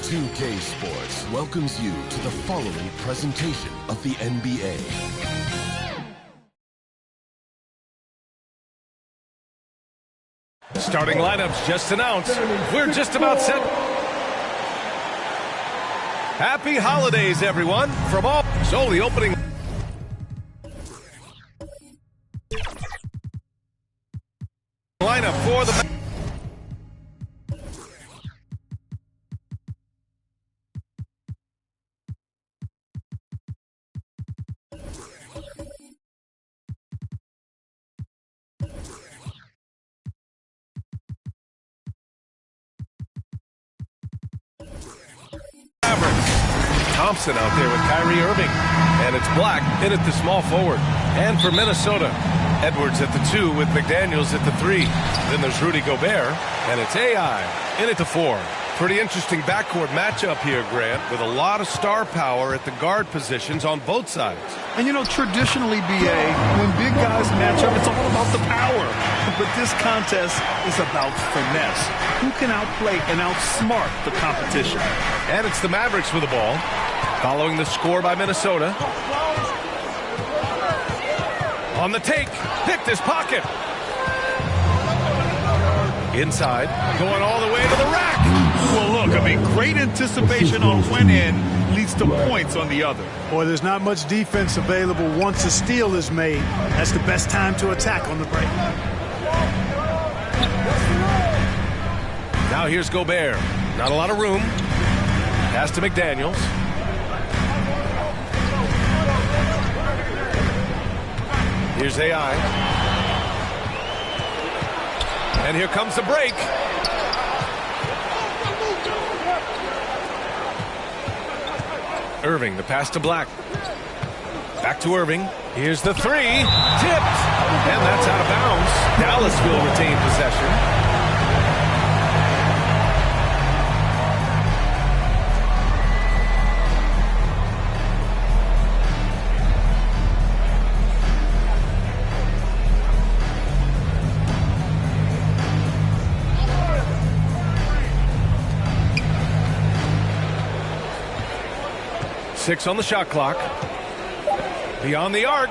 2K Sports welcomes you to the following presentation of the NBA. Starting lineups just announced. We're just about set. Happy holidays, everyone. From all. So the opening. Lineup for the. Thompson out there with Kyrie Irving. And it's Black in at the small forward. And for Minnesota, Edwards at the 2 with McDaniels at the 3. Then there's Rudy Gobert. And it's AI in at the 4. Pretty interesting backcourt matchup here, Grant, with a lot of star power at the guard positions on both sides. And, you know, traditionally, BA, when big guys match up, it's all about the power. But this contest is about finesse. Who can outplay and outsmart the competition? And it's the Mavericks with the ball, following the score by Minnesota. On the take, picked his pocket. Inside, going all the way to the rack. Well, look, I mean, great anticipation on one end leads to points on the other. Boy, there's not much defense available once a steal is made. That's the best time to attack on the break. Now here's Gobert. Not a lot of room. Pass to McDaniels. Here's AI. And here comes the break. Irving, the pass to Black. Back to Irving. Here's the 3. Tipped. And that's out of bounds. Dallas will retain possession. Six on the shot clock. Beyond the arc.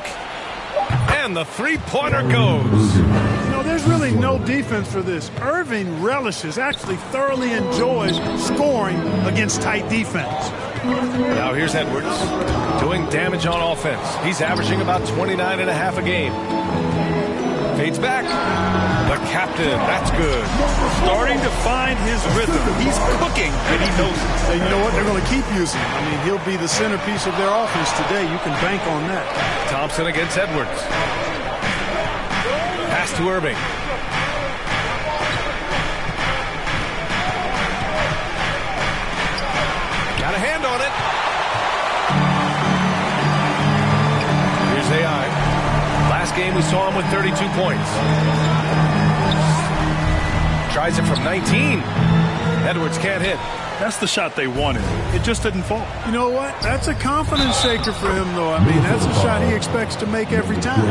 And the three-pointer goes. You know, there's really no defense for this. Irving relishes, actually thoroughly enjoys scoring against tight defense. Now here's Edwards doing damage on offense. He's averaging about 29.5 a game. Fades back. The captain, that's good. Starting to find his rhythm. He's cooking, and he knows it. And you know what? They're going to keep using him. I mean, he'll be the centerpiece of their offense today. You can bank on that. Thompson against Edwards. Pass to Irving. Got a hand on it. Here's AI. Last game we saw him with 32 points. Tries it from 19. Edwards can't hit. That's the shot they wanted. It just didn't fall. You know what? That's a confidence shaker for him, though. I mean, that's a shot he expects to make every time.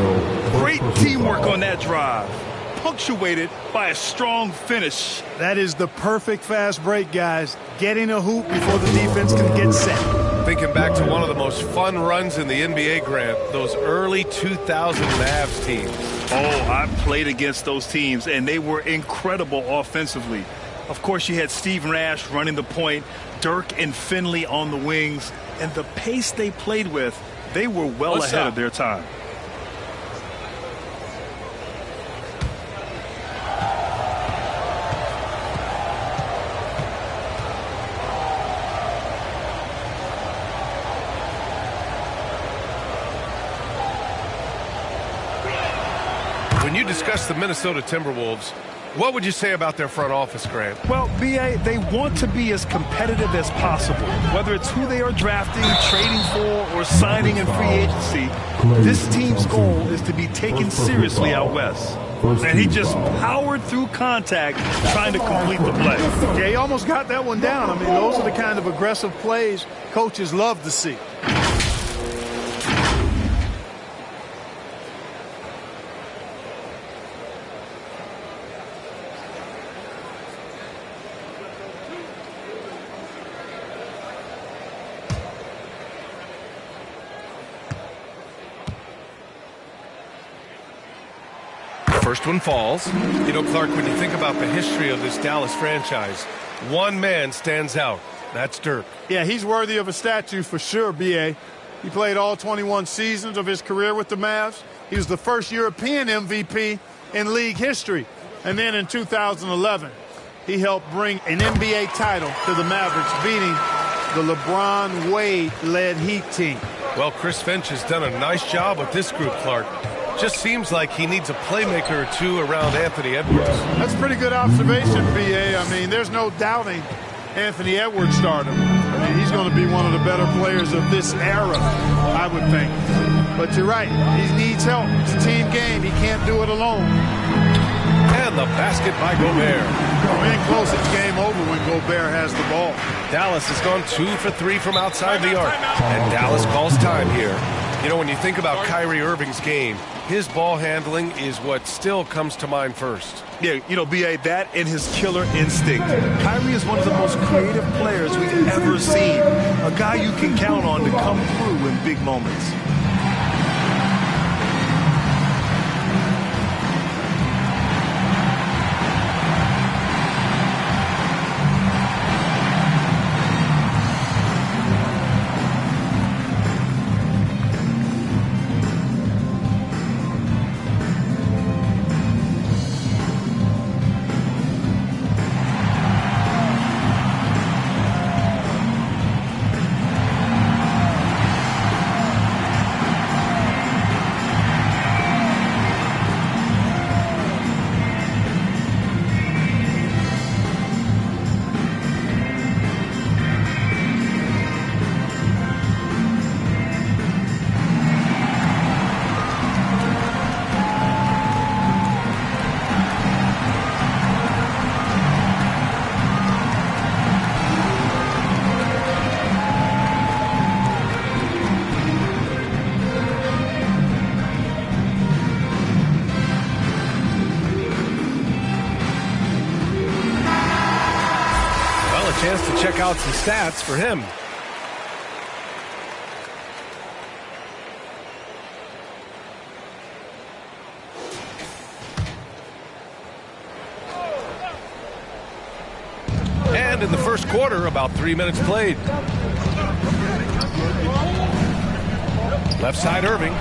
Great teamwork on that drive, punctuated by a strong finish. That is the perfect fast break, guys. Getting a hoop before the defense can get set. Thinking back to one of the most fun runs in the NBA, Grant, those early 2000 Mavs teams. Oh, I played against those teams, and they were incredible offensively. Of course, you had Steve Nash running the point, Dirk and Finley on the wings, and the pace they played with, they were well ahead of their time. When you discuss the Minnesota Timberwolves, what would you say about their front office, Grant? Well, B.A., they want to be as competitive as possible. Whether it's who they are drafting, trading for, or signing in free agency, this team's goal is to be taken seriously out west. And he just powered through contact trying to complete the play. Yeah, he almost got that one down. I mean, those are the kind of aggressive plays coaches love to see. First one falls. You know, Clark, when you think about the history of this Dallas franchise, one man stands out. That's Dirk. Yeah, he's worthy of a statue for sure, B.A. He played all 21 seasons of his career with the Mavs. He was the first European MVP in league history. And then in 2011, he helped bring an NBA title to the Mavericks, beating the LeBron Wade-led Heat team. Well, Chris Finch has done a nice job with this group, Clark. Just seems like he needs a playmaker or two around Anthony Edwards. That's a pretty good observation, B.A. I mean, there's no doubting Anthony Edwards stardom. I mean, he's going to be one of the better players of this era, I would think. But you're right. He needs help. It's a team game. He can't do it alone. And the basket by Gobert. In close, it's game over when Gobert has the ball. Dallas has gone 2 for 3 from outside the arc. And Dallas calls time here. You know, when you think about Kyrie Irving's game, his ball handling is what still comes to mind first. Yeah, you know, B.A., that and his killer instinct. Kyrie is one of the most creative players we've ever seen. A guy you can count on to come through in big moments. Chance to check out some stats for him. And in the first quarter, about 3 minutes played. Left side, Irving.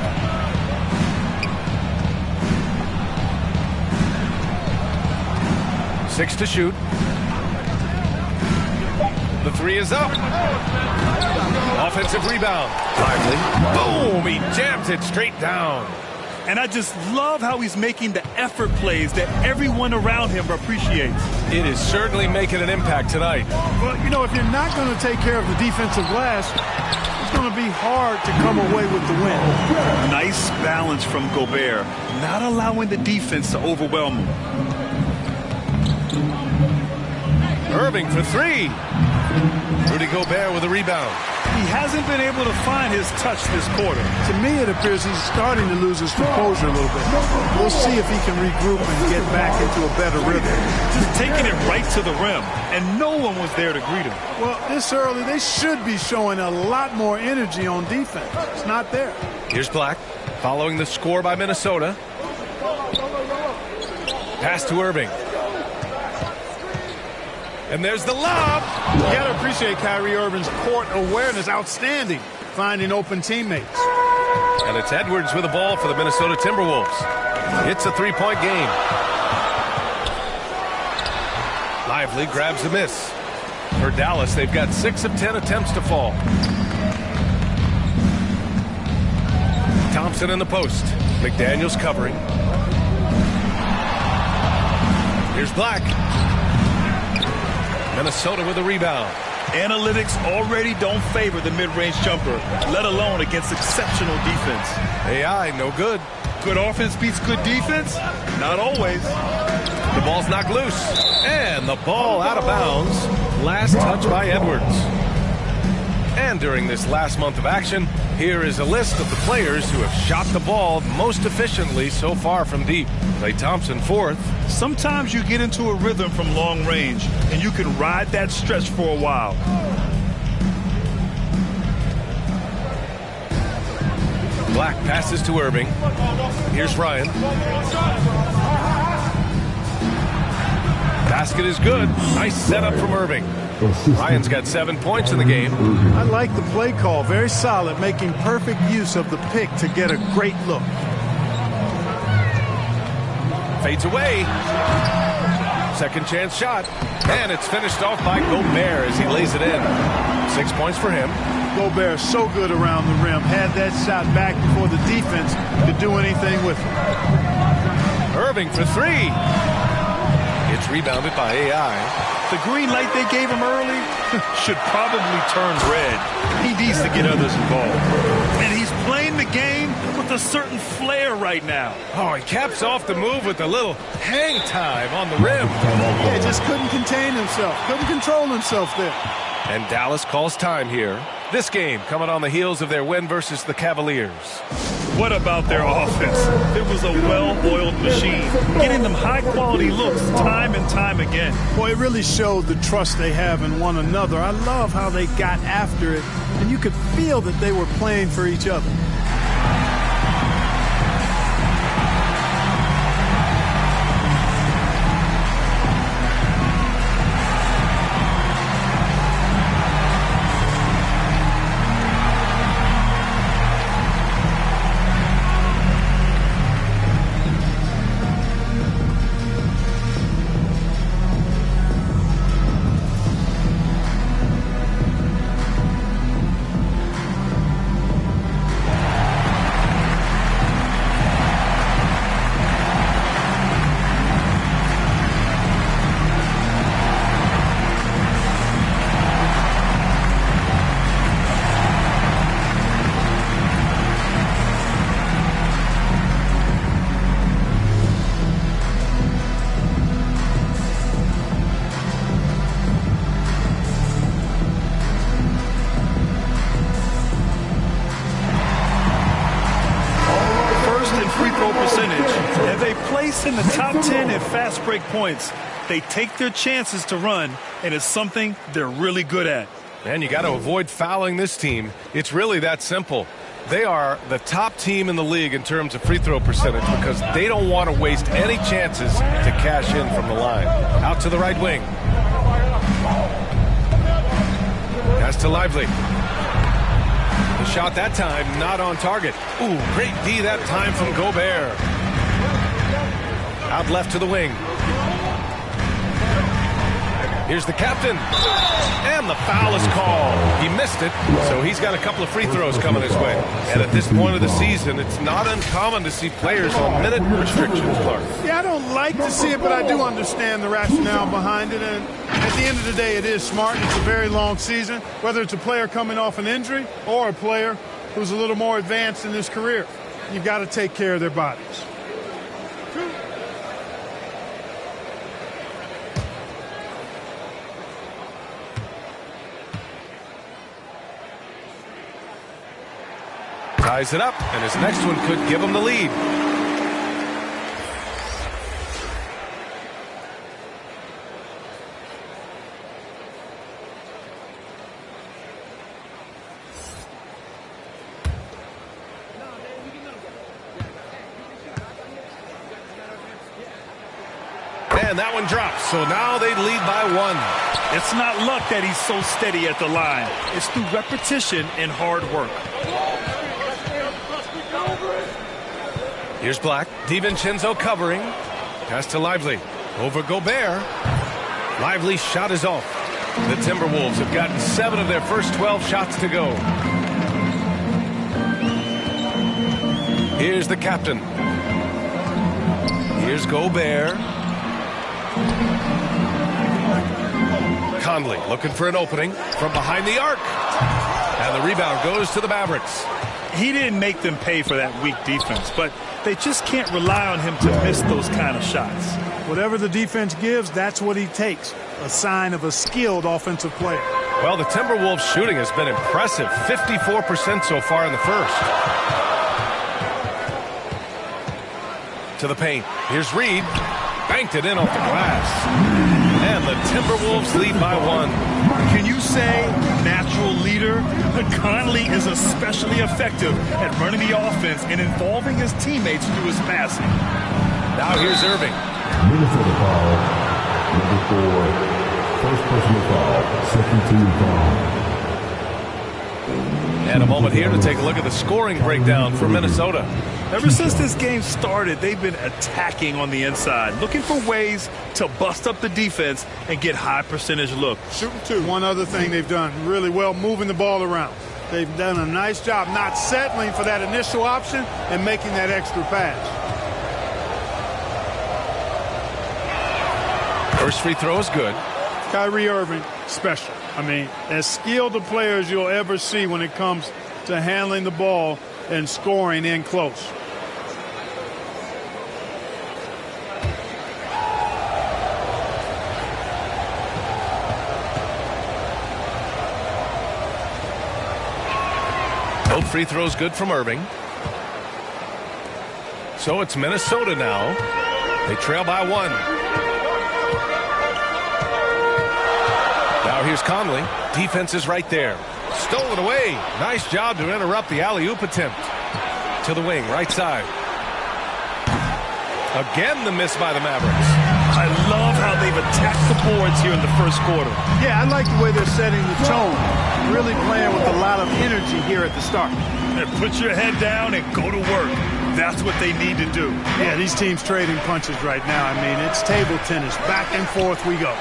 Six to shoot. The three is up. Offensive rebound. Lively. Boom! He jams it straight down. And I just love how he's making the effort plays that everyone around him appreciates. It is certainly making an impact tonight. Well, you know, if you're not going to take care of the defensive glass, it's going to be hard to come away with the win. Nice balance from Gobert, not allowing the defense to overwhelm him. Irving for three. Rudy Gobert with a rebound. He hasn't been able to find his touch this quarter. To me, it appears he's starting to lose his composure a little bit. We'll see if he can regroup and get back into a better rhythm. Just taking it right to the rim, and no one was there to greet him. Well, this early, they should be showing a lot more energy on defense. It's not there. Here's Black, following the score by Minnesota. Pass to Irving. And there's the lob. You got to appreciate Kyrie Irving's court awareness. Outstanding. Finding open teammates. And it's Edwards with the ball for the Minnesota Timberwolves. It's a three-point game. Lively grabs a miss. For Dallas, they've got 6 of 10 attempts to fall. Thompson in the post. McDaniels covering. Here's Black. Minnesota with a rebound. Analytics already don't favor the mid-range jumper, let alone against exceptional defense. AI, no good. Good offense beats good defense? Not always. The ball's knocked loose. And the ball out of bounds. Last touch by Edwards. And during this last month of action, here is a list of the players who have shot the ball most efficiently so far from deep. Klay Thompson, 4th. Sometimes you get into a rhythm from long range, and you can ride that stretch for a while. Black passes to Irving. Here's Ryan. Basket is good. Nice setup from Irving. Ryan's got 7 points in the game. I like the play call. Very solid, making perfect use of the pick to get a great look. Fades away. Second chance shot. And it's finished off by Gobert as he lays it in. 6 points for him. Gobert so good around the rim. Had that shot back before the defense could do anything with it. Irving for three. It's rebounded by AI. The green light they gave him early should probably turn red. He needs to get others involved. And he's playing the game with a certain flair right now. Oh, he caps off the move with a little hang time on the rim. Yeah, just couldn't contain himself. Couldn't control himself there. And Dallas calls time here. This game coming on the heels of their win versus the Cavaliers. What about their offense? It was a well-oiled machine, getting them high-quality looks time and time again. Boy, it really showed the trust they have in one another. I love how they got after it, and you could feel that they were playing for each other. In the top 10 in fast break points. They take their chances to run, and it's something they're really good at. And you got to avoid fouling this team. It's really that simple. They are the top team in the league in terms of free throw percentage because they don't want to waste any chances to cash in from the line. Out to the right wing. Pass to Lively. The shot that time not on target. Ooh, great D that time from Gobert. Out left to the wing. Here's the captain. And the foul is called. He missed it, so he's got a couple of free throws coming his way. And at this point of the season, it's not uncommon to see players on minute restrictions, Clark. Yeah, I don't like to see it, but I do understand the rationale behind it. And at the end of the day, it is smart. It's a very long season, whether it's a player coming off an injury or a player who's a little more advanced in his career. You've got to take care of their bodies. Ties it up, and his next one could give him the lead. And that one drops, so now they lead by one. It's not luck that he's so steady at the line. It's through repetition and hard work. Here's Black. DiVincenzo covering. Pass to Lively. Over Gobert. Lively's shot is off. The Timberwolves have gotten 7 of their first 12 shots to go. Here's the captain. Here's Gobert. Conley looking for an opening from behind the arc. And the rebound goes to the Mavericks. He didn't make them pay for that weak defense, but they just can't rely on him to miss those kind of shots. Whatever the defense gives, that's what he takes. A sign of a skilled offensive player. Well, the Timberwolves shooting has been impressive. 54% so far in the first. To the paint. Here's Reed. Banked it in off the glass. And the Timberwolves lead by 1. Can you say natural leader? Conley is especially effective at running the offense and involving his teammates through his passing. Now here's Irving. First personal foul, second team foul. And a moment here to take a look at the scoring breakdown for Minnesota. Ever since this game started, they've been attacking on the inside, looking for ways to bust up the defense and get high percentage looks. Shooting two. One other thing they've done really well, moving the ball around. They've done a nice job not settling for that initial option and making that extra pass. First free throw is good. Kyrie Irving, special. I mean, as skilled a player as you'll ever see when it comes to handling the ball and scoring in close. Both free throws good from Irving. So it's Minnesota now. They trail by one. Now here's Conley. Defense is right there. Stolen away. Nice job to interrupt the alley-oop attempt. To the wing, right side. Again, the miss by the Mavericks. I love how they've attacked the boards here in the first quarter. Yeah, I like the way they're setting the tone. Really playing with a lot of energy here at the start. And put your head down and go to work. That's what they need to do. Yeah, these teams trading punches right now. I mean, it's table tennis. Back and forth we go.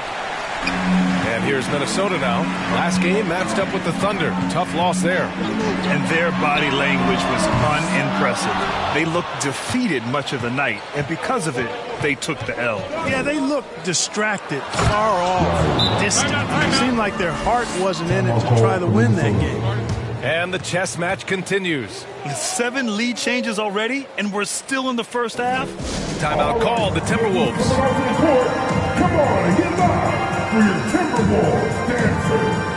And here's Minnesota now. Last game matched up with the Thunder. Tough loss there. And their body language was unimpressive. They looked defeated much of the night, and because of it, they took the L. Yeah, they looked distracted, far off, distant. It seemed like their heart wasn't in it to try to win that game. And the chess match continues. 7 lead changes already, and we're still in the first half. Timeout called the Timberwolves. Come on and get live for your Timberwolves dancers.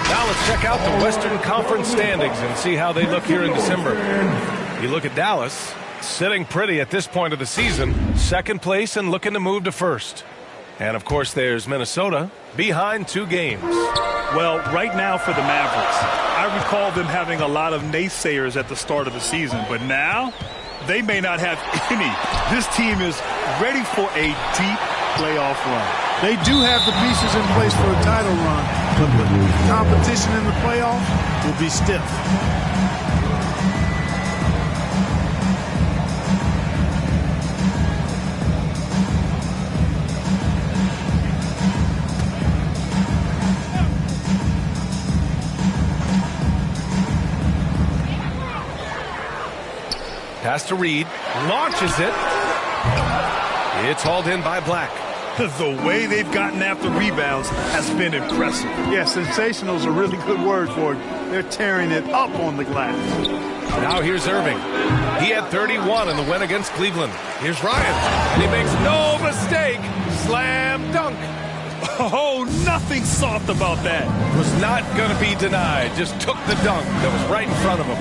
Now let's check out the Western Conference standings and see how they look here in December. You look at Dallas, sitting pretty at this point of the season, second place and looking to move to first. And, of course, there's Minnesota, behind 2 games. Well, right now for the Mavericks, I recall them having a lot of naysayers at the start of the season, but now they may not have any. This team is ready for a deep playoff run. They do have the pieces in place for a title run, but the competition in the playoffs will be stiff. Pass to Reed, launches it. It's hauled in by Black. The way they've gotten after rebounds has been impressive. Yeah, sensational is a really good word for it. They're tearing it up on the glass. Now here's Irving. He had 31 in the win against Cleveland. Here's Ryan, and he makes no mistake. Slam dunk. Oh, nothing soft about that. Was not going to be denied. Just took the dunk that was right in front of him.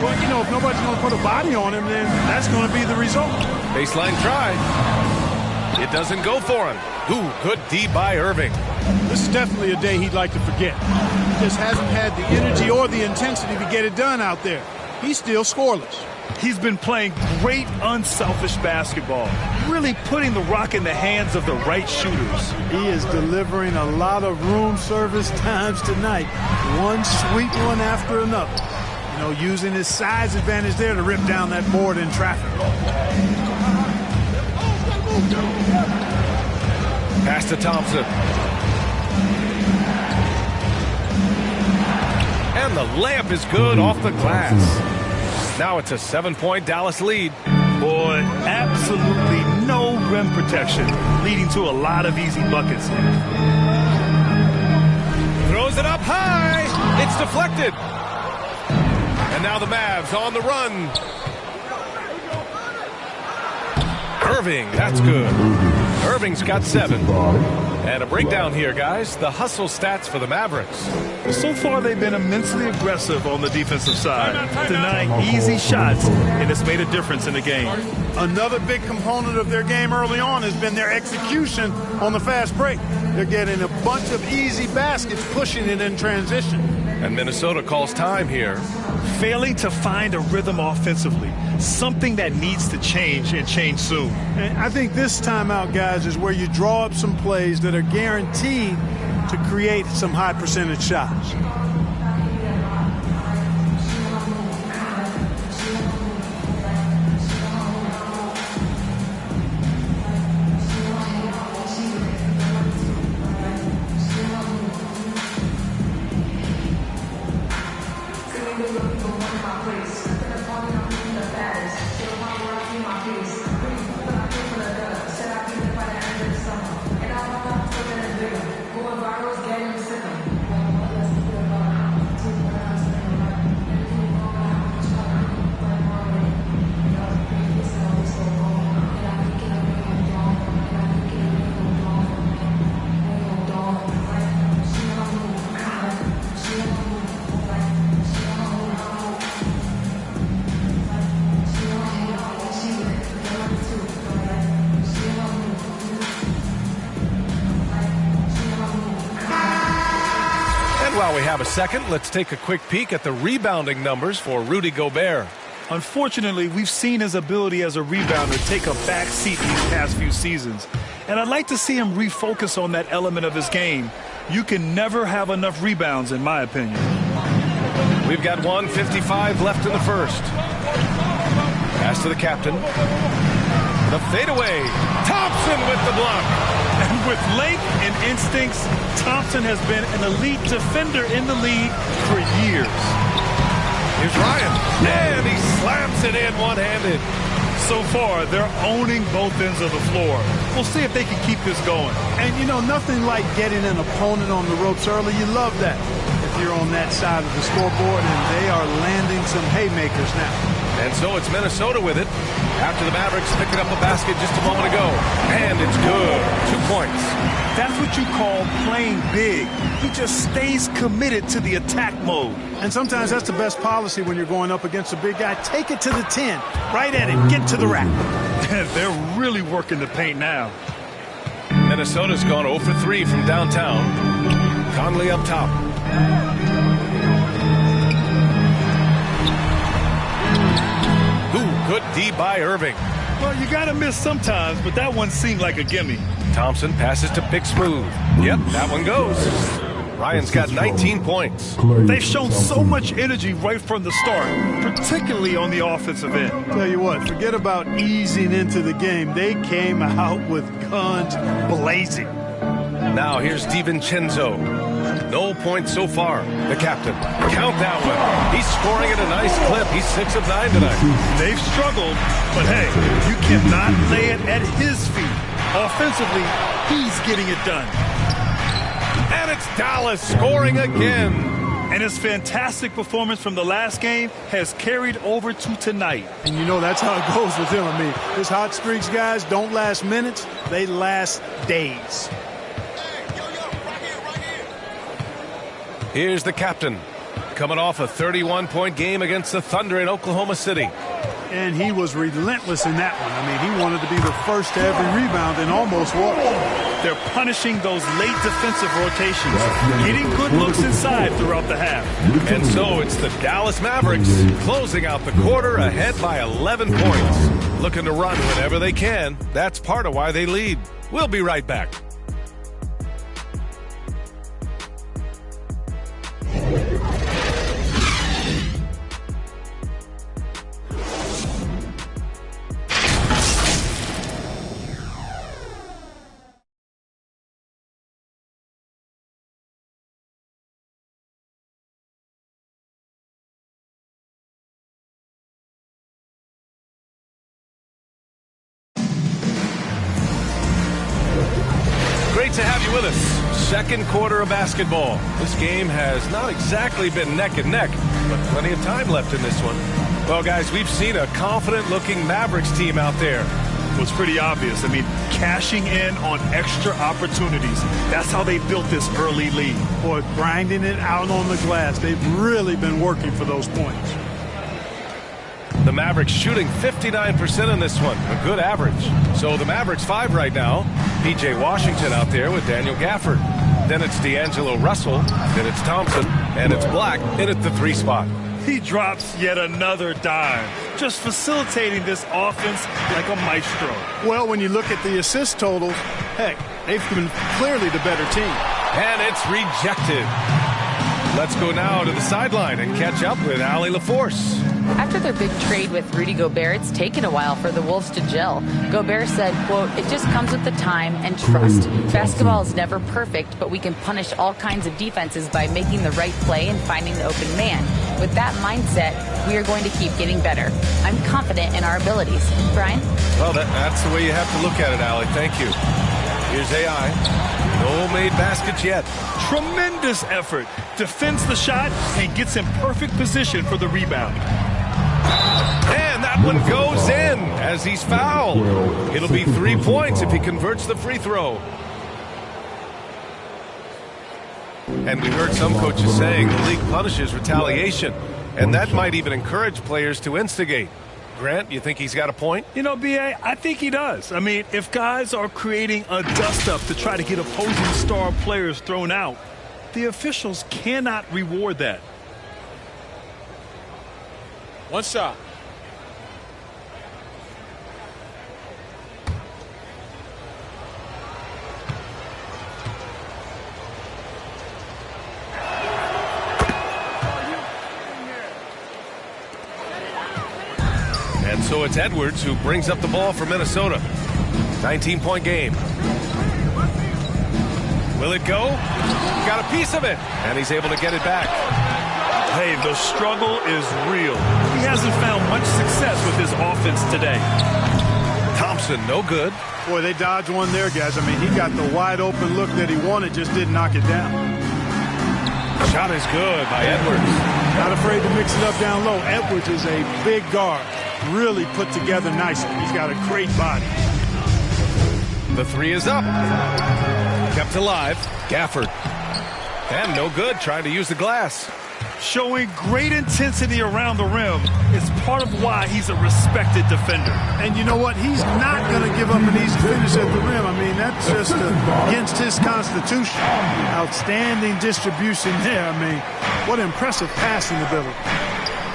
Well, you know, if nobody's going to put a body on him, then that's going to be the result. Baseline try. It doesn't go for him. Ooh, good D by Irving. This is definitely a day he'd like to forget. He just hasn't had the energy or the intensity to get it done out there. He's still scoreless. He's been playing great, unselfish basketball, really putting the rock in the hands of the right shooters. He is delivering a lot of room service times tonight. One sweet one after another. You know, using his size advantage there to rip down that board in traffic. Pass to Thompson. And the layup is good off the glass. Now it's a 7-point Dallas lead. Boy, absolutely no rim protection, leading to a lot of easy buckets. Throws it up high. It's deflected. And now the Mavs on the run. Irving, that's good. Irving's got 7. And a breakdown here, guys. The hustle stats for the Mavericks. So far, they've been immensely aggressive on the defensive side, denying easy shots, and it's made a difference in the game. Another big component of their game early on has been their execution on the fast break. They're getting a bunch of easy baskets, pushing it in transition. And Minnesota calls time here. Failing to find a rhythm offensively, something that needs to change and change soon. And I think this timeout, guys, is where you draw up some plays that are guaranteed to create some high percentage shots. While we have a second, let's take a quick peek at the rebounding numbers for Rudy Gobert. Unfortunately, we've seen his ability as a rebounder take a back seat these past few seasons. And I'd like to see him refocus on that element of his game. You can never have enough rebounds, in my opinion. We've got 1:55 left in the first. Pass to the captain. The fadeaway. Thompson with the block. And with length and instincts, Thompson has been an elite defender in the league for years. Here's Ryan. And he slams it in one-handed. So far, they're owning both ends of the floor. We'll see if they can keep this going. And, you know, nothing like getting an opponent on the ropes early. You love that if you're on that side of the scoreboard, and they are landing some haymakers now. And so it's Minnesota with it after the Mavericks picking up a basket just a moment ago. And it's good. 2 points. That's what you call playing big. He just stays committed to the attack mode. And sometimes that's the best policy when you're going up against a big guy. Take it to the 10. Right at it. Get to the rack. They're really working the paint now. Minnesota's gone 0 for 3 from downtown. Conley up top. Good D by Irving. Well, you got to miss sometimes, but that one seemed like a gimme. Thompson passes to Big Smooth. Yep, that one goes. Ryan's got 19 points. They've shown so much energy right from the start, particularly on the offensive end. Tell you what, forget about easing into the game. They came out with guns blazing. Now here's DiVincenzo. No points so far. The captain. Count that one. He's scoring at a nice clip. He's 6 of 9 tonight. They've struggled, but hey, you cannot lay it at his feet. Offensively, he's getting it done. And it's Dallas scoring again. And his fantastic performance from the last game has carried over to tonight. And you know that's how it goes with him. I mean, his hot streaks, guys, don't last minutes. They last days. Here's the captain, coming off a 31-point game against the Thunder in Oklahoma City. And he was relentless in that one. I mean, he wanted to be the first to every rebound and almost was. They're punishing those late defensive rotations, getting good looks inside throughout the half. And so it's the Dallas Mavericks closing out the quarter ahead by 11 points. Looking to run whenever they can. That's part of why they lead. We'll be right back. Great to have you with us. Second quarter of basketball. This game has not exactly been neck and neck, but plenty of time left in this one. Well, guys, we've seen a confident-looking Mavericks team out there. It was pretty obvious. I mean, cashing in on extra opportunities. That's how they built this early lead. Boy, grinding it out on the glass. They've really been working for those points. The Mavericks shooting 59% in this one, a good average. So the Mavericks 5 right now. P.J. Washington out there with Daniel Gafford. Then it's D'Angelo Russell. Then it's Thompson. And it's Black in at the 3 spot. He drops yet another dime, just facilitating this offense like a maestro. Well, when you look at the assist totals, heck, they've been clearly the better team. And it's rejected. Let's go now to the sideline and catch up with Allie LaForce. After their big trade with Rudy Gobert, it's taken a while for the Wolves to gel. Gobert said, quote, "It just comes with the time and trust. Basketball is never perfect, but we can punish all kinds of defenses by making the right play and finding the open man. With that mindset, we are going to keep getting better. I'm confident in our abilities." Brian? Well, that's the way you have to look at it, Allie. Thank you. Here's AI. No made baskets yet. Tremendous effort. Defends the shot and gets in perfect position for the rebound. And that one goes in as he's fouled. It'll be 3 points if he converts the free throw. And we heard some coaches saying the league punishes retaliation, and that might even encourage players to instigate. Grant, you think he's got a point? You know, B.A., I think he does. I mean, if guys are creating a dust-up to try to get opposing star players thrown out, the officials cannot reward that. One shot. And so it's Edwards who brings up the ball for Minnesota. 19-point game. Will it go? Got a piece of it, and he's able to get it back. Hey, the struggle is real. He hasn't found much success with his offense today. Thompson, no good. Boy, they dodged one there, guys. I mean, he got the wide open look that he wanted, just didn't knock it down. Shot is good by Edwards. Not afraid to mix it up down low. Edwards is a big guard. Really put together nicely. He's got a great body. The 3 is up. Kept alive. Gafford. And no good, trying to use the glass. Showing great intensity around the rim is part of why he's a respected defender. And you know what? He's not going to give up an easy finish at the rim. I mean, that's just against his constitution. Outstanding distribution there. I mean, what impressive passing ability.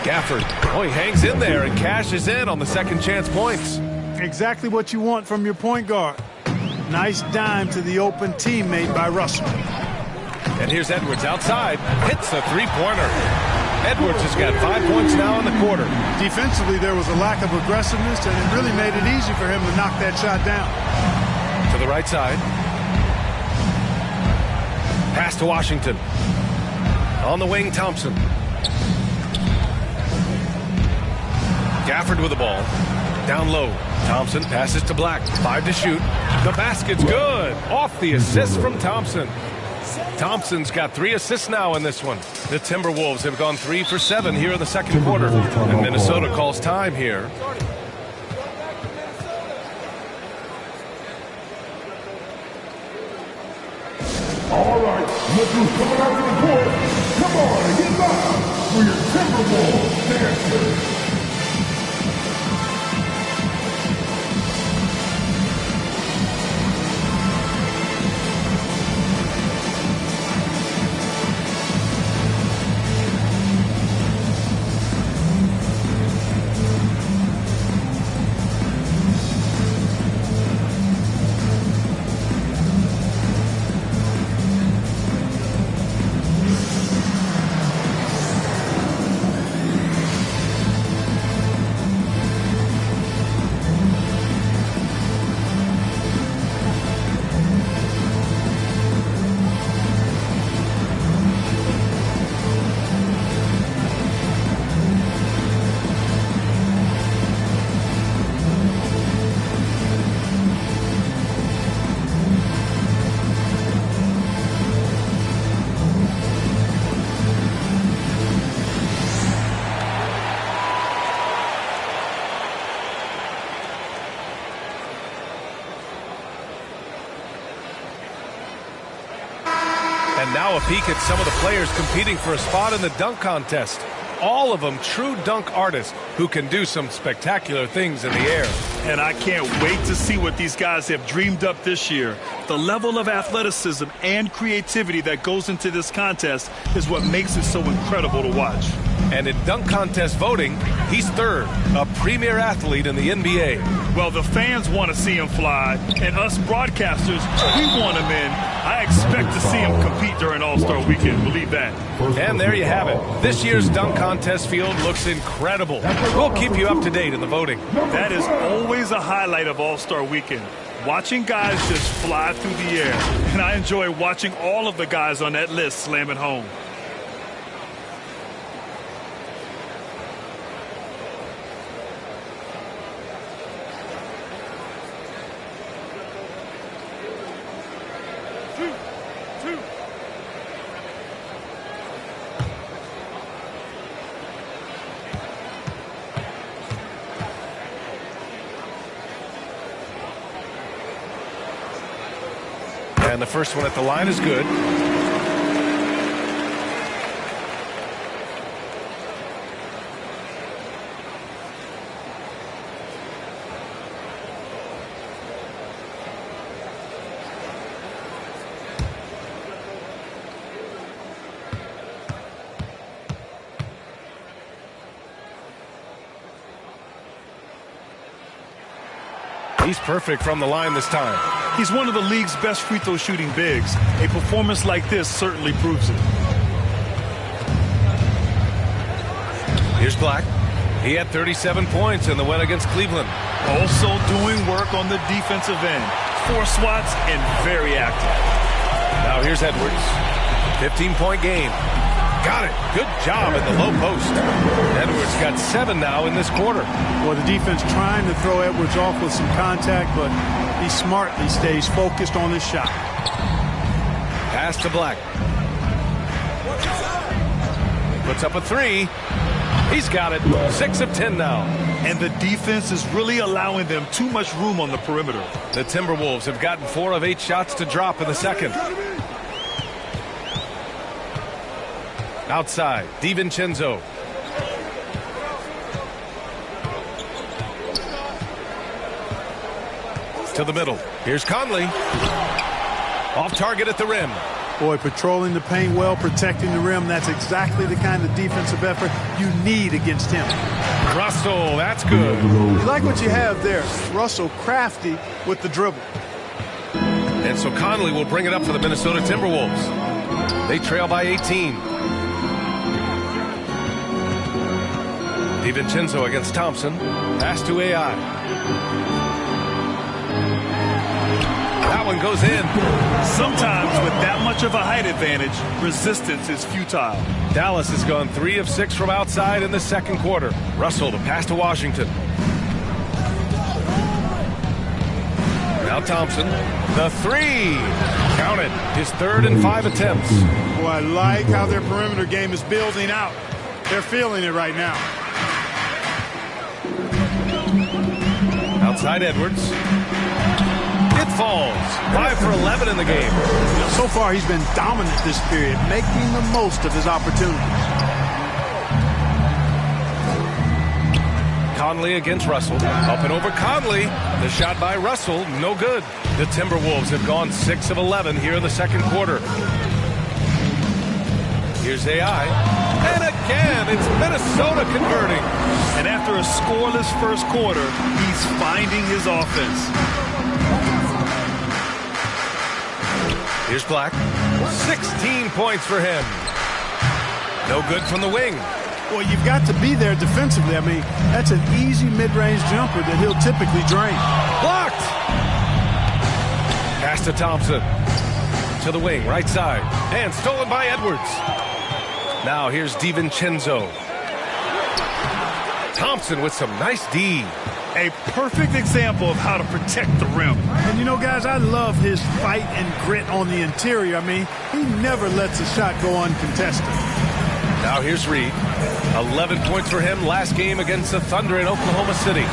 Gafford. Oh, he hangs in there and cashes in on the second chance points. Exactly what you want from your point guard. Nice dime to the open teammate by Russell. And here's Edwards outside. Hits a three-pointer. Edwards has got 5 points now in the quarter. Defensively, there was a lack of aggressiveness, and it really made it easy for him to knock that shot down. To the right side. Pass to Washington. On the wing, Thompson. Gafford with the ball. Down low. Thompson passes to Black. 5 to shoot. The basket's good. Off the assist from Thompson. Thompson's got 3 assists now in this one. The Timberwolves have gone 3 for 7 here in the second quarter. And Minnesota calls time here. All right, look who's coming out to the court. Come on and get live for your Timberwolves dancers. And now a peek at some of the players competing for a spot in the dunk contest. All of them true dunk artists who can do some spectacular things in the air. And I can't wait to see what these guys have dreamed up this year. The level of athleticism and creativity that goes into this contest is what makes it so incredible to watch. And in dunk contest voting, he's third, a premier athlete in the NBA. Well, the fans want to see him fly, and us broadcasters, we want him in. I expect to see him compete during All-Star Weekend, believe that. And there you have it. This year's dunk contest field looks incredible. We'll keep you up to date in the voting. That is always a highlight of All-Star Weekend. Watching guys just fly through the air. And I enjoy watching all of the guys on that list slam it home. And the first one at the line is good. He's perfect from the line this time. He's one of the league's best free throw shooting bigs. A performance like this certainly proves it. Here's Black. He had 37 points in the win against Cleveland. Also doing work on the defensive end. 4 swats and very active. Now here's Edwards. 15-point game. Got it. Good job in the low post. Edwards got 7 now in this quarter. Well, the defense trying to throw Edwards off with some contact, but he smartly stays focused on his shot. Pass to Black. Puts up a 3. He's got it. 6 of 10 now. And the defense is really allowing them too much room on the perimeter. The Timberwolves have gotten 4 of 8 shots to drop in the second. Outside, DiVincenzo. To the middle. Here's Conley. Off target at the rim. Boy, patrolling the paint well, protecting the rim. That's exactly the kind of defensive effort you need against him. Russell, that's good. You like what you have there. Russell crafty with the dribble. And so Conley will bring it up for the Minnesota Timberwolves. They trail by 18. DiVincenzo against Thompson. Pass to AI. That one goes in. Sometimes with that much of a height advantage, resistance is futile. Dallas has gone 3 of 6 from outside in the second quarter. Russell, the pass to Washington. Now Thompson. The 3. Count it. His 3rd and 5 attempts. Boy, I like how their perimeter game is building out. They're feeling it right now. Outside Edwards. It falls. 5 for 11 in the game. So far, he's been dominant this period, making the most of his opportunities. Conley against Russell. Up and over Conley. The shot by Russell, no good. The Timberwolves have gone 6 of 11 here in the second quarter. Here's AI. And again, it's Minnesota converting. And after a scoreless first quarter, he's finding his offense. Here's Black. 16 points for him. No good from the wing. Well, you've got to be there defensively. I mean, that's an easy mid-range jumper that he'll typically drain. Blocked. Pass to Thompson. To the wing, right side. And stolen by Edwards. Now here's DiVincenzo. Thompson with some nice D. A perfect example of how to protect the rim. And you know, guys, I love his fight and grit on the interior. I mean, he never lets a shot go uncontested. Now here's Reed. 11 points for him last game against the Thunder in Oklahoma City.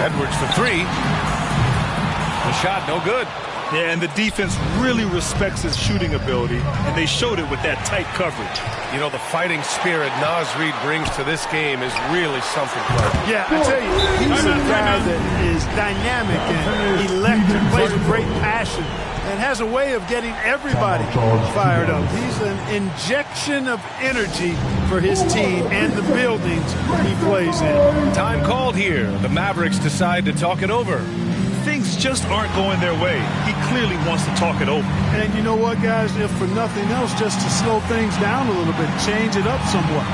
Edwards for 3. The shot no good. Yeah, and the defense really respects his shooting ability, and they showed it with that tight coverage. You know, the fighting spirit Naz Reid brings to this game is really something, Clark. Yeah, I tell you, he's a guy that is dynamic and electric, plays with great passion, and has a way of getting everybody fired up. He's an injection of energy for his team and the buildings he plays in. Time called here. The Mavericks decide to talk it over. Things just aren't going their way. He clearly wants to talk it over. And you know what, guys? If for nothing else, just to slow things down a little bit, change it up somewhat.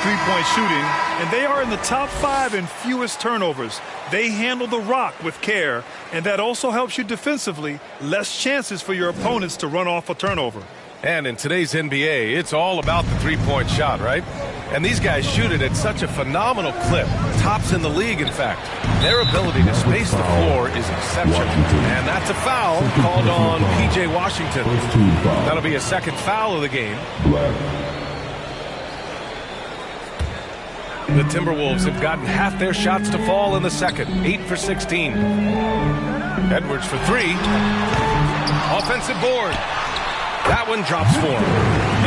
Three-point shooting, and they are in the top 5 in fewest turnovers. They handle the rock with care, and that also helps you defensively. Less chances for your opponents to run off a turnover. And in today's NBA, it's all about the three-point shot, right? And these guys shoot it at such a phenomenal clip. Tops in the league, in fact. Their ability to space the floor is exceptional. And that's a foul called on P.J. Washington. That'll be a second foul of the game. The Timberwolves have gotten half their shots to fall in the second. 8 for 16. Edwards for 3. Offensive board. That one drops for him.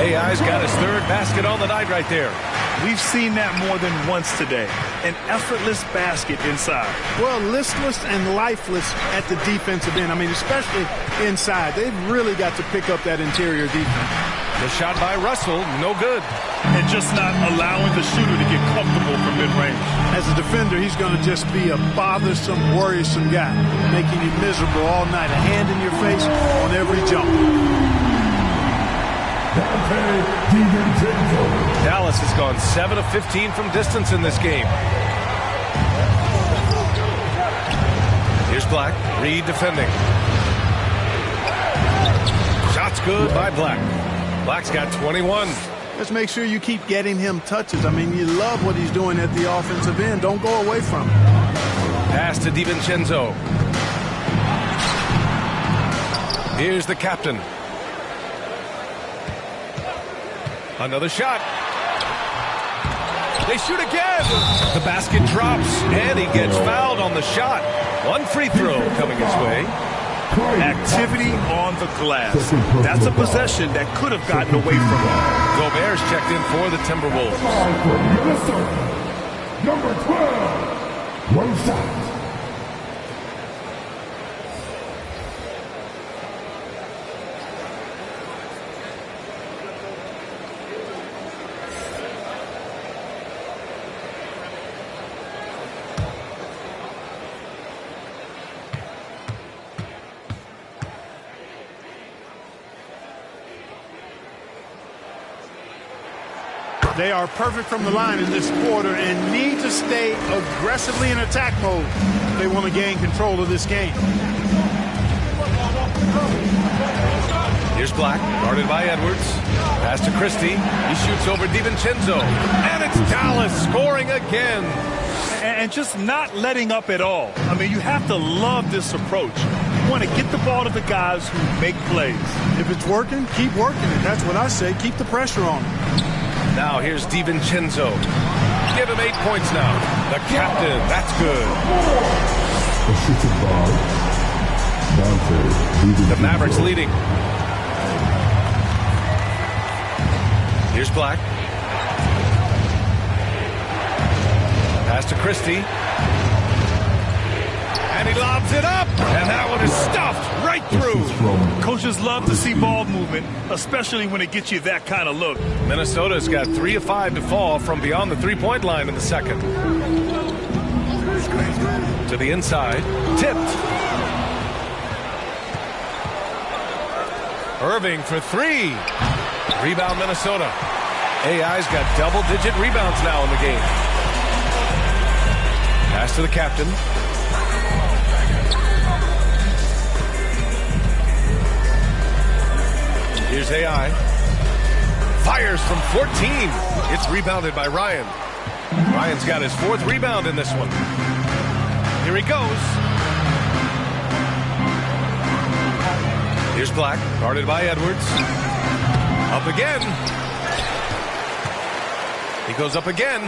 AI's got his third basket on the night right there. We've seen that more than once today. An effortless basket inside. Well, listless and lifeless at the defensive end. I mean, especially inside. They've really got to pick up that interior defense. The shot by Russell, no good. And just not allowing the shooter to get comfortable from mid-range. As a defender, he's going to just be a bothersome, worrisome guy, making you miserable all night. A hand in your face on every jump. Dallas has gone 7 of 15 from distance in this game. Here's Black. Reid defending. Shot's good by Black. Black's got 21. Let's make sure you keep getting him touches. I mean, you love what he's doing at the offensive end. Don't go away from him. Pass to DiVincenzo. Here's the captain. Another shot. They shoot again. The basket drops, and he gets fouled on the shot. One free throw coming his way. Activity on the glass. That's a possession that could have gotten away from him. Gobert's checked in for the Timberwolves. Number 12, one shot. They are perfect from the line in this quarter and need to stay aggressively in attack mode if they want to gain control of this game. Here's Black, guarded by Edwards. Pass to Christie. He shoots over DiVincenzo. And it's Dallas scoring again. And just not letting up at all. I mean, you have to love this approach. You want to get the ball to the guys who make plays. If it's working, keep working it. That's what I say. Keep the pressure on him. Now here's DiVincenzo. Give him 8 points now. The captain, that's good. The Mavericks leading. Here's Black. Pass to Christie. And he lobs it up. And that one is stuffed right right through. Coaches love to see ball movement, especially when it gets you that kind of look. Minnesota's got 3 of 5 to fall from beyond the three-point line in the second. To the inside, tipped. Irving for 3. Rebound Minnesota. AI's got double-digit rebounds now in the game. Pass to the captain. Here's AI. Fires from 14. It's rebounded by Ryan. Ryan's got his 4th rebound in this one. Here he goes. Here's Black, guarded by Edwards. Up again. He goes up again.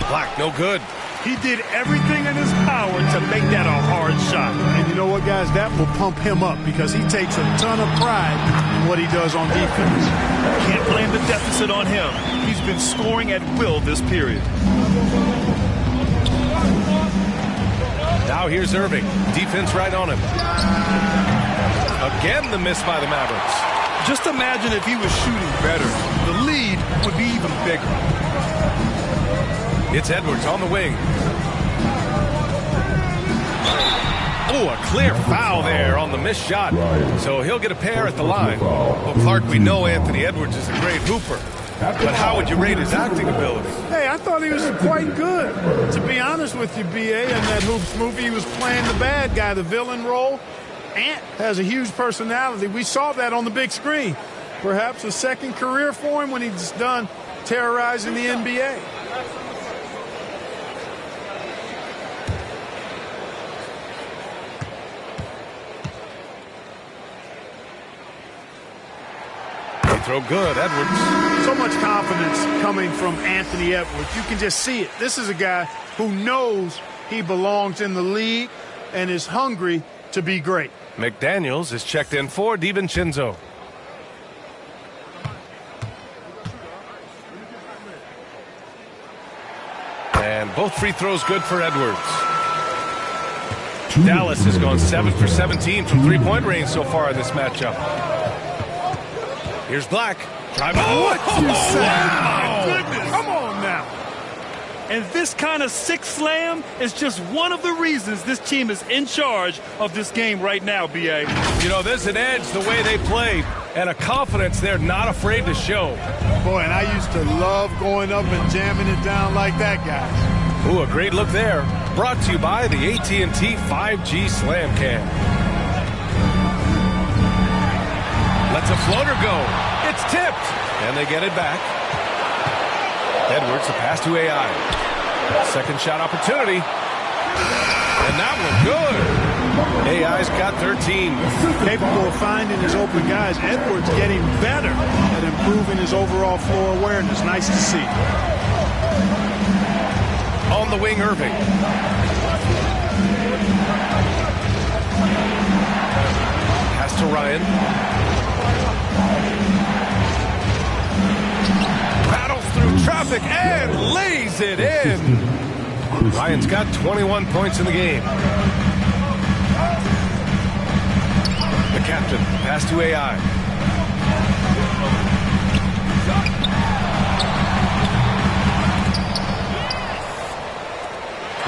Black, no good. He did everything in his power to make that a hard shot. And you know what, guys? That will pump him up because he takes a ton of pride in what he does on defense. Can't blame the deficit on him. He's been scoring at will this period. Now here's Irving. Defense right on him. Again, the miss by the Mavericks. Just imagine if he was shooting better. The lead would be even bigger. It's Edwards on the wing. Oh, a clear foul there on the missed shot. So he'll get a pair at the line. Well, Clark, we know Anthony Edwards is a great hooper. But how would you rate his acting ability? Hey, I thought he was quite good. To be honest with you, B.A., in that Hoops movie, he was playing the bad guy, the villain role. Ant has a huge personality. We saw that on the big screen. Perhaps a second career for him when he's done terrorizing the NBA. Throw good, Edwards. So much confidence coming from Anthony Edwards. You can just see it. This is a guy who knows he belongs in the league and is hungry to be great. McDaniels is checked in for DiVincenzo. And both free throws good for Edwards. Dallas has gone 7 for 17 from three-point range so far in this matchup. Here's Black. Drive. What you say? My goodness. Come on now. And this kind of sick slam is just one of the reasons this team is in charge of this game right now, B.A. You know, there's an edge the way they played and a confidence they're not afraid to show. Boy, and I used to love going up and jamming it down like that, guys. Ooh, a great look there. Brought to you by the AT&T 5G Slam Cam. Lets a floater go. It's tipped. And they get it back. Edwards, a pass to AI. Second shot opportunity. And that one good. AI's got 13. Capable of finding his open guys. Edwards getting better at improving his overall floor awareness. Nice to see. On the wing, Irving. Pass to Ryan. Battles through traffic and lays it in. Ryan's got 21 points in the game. The captain, pass to AI.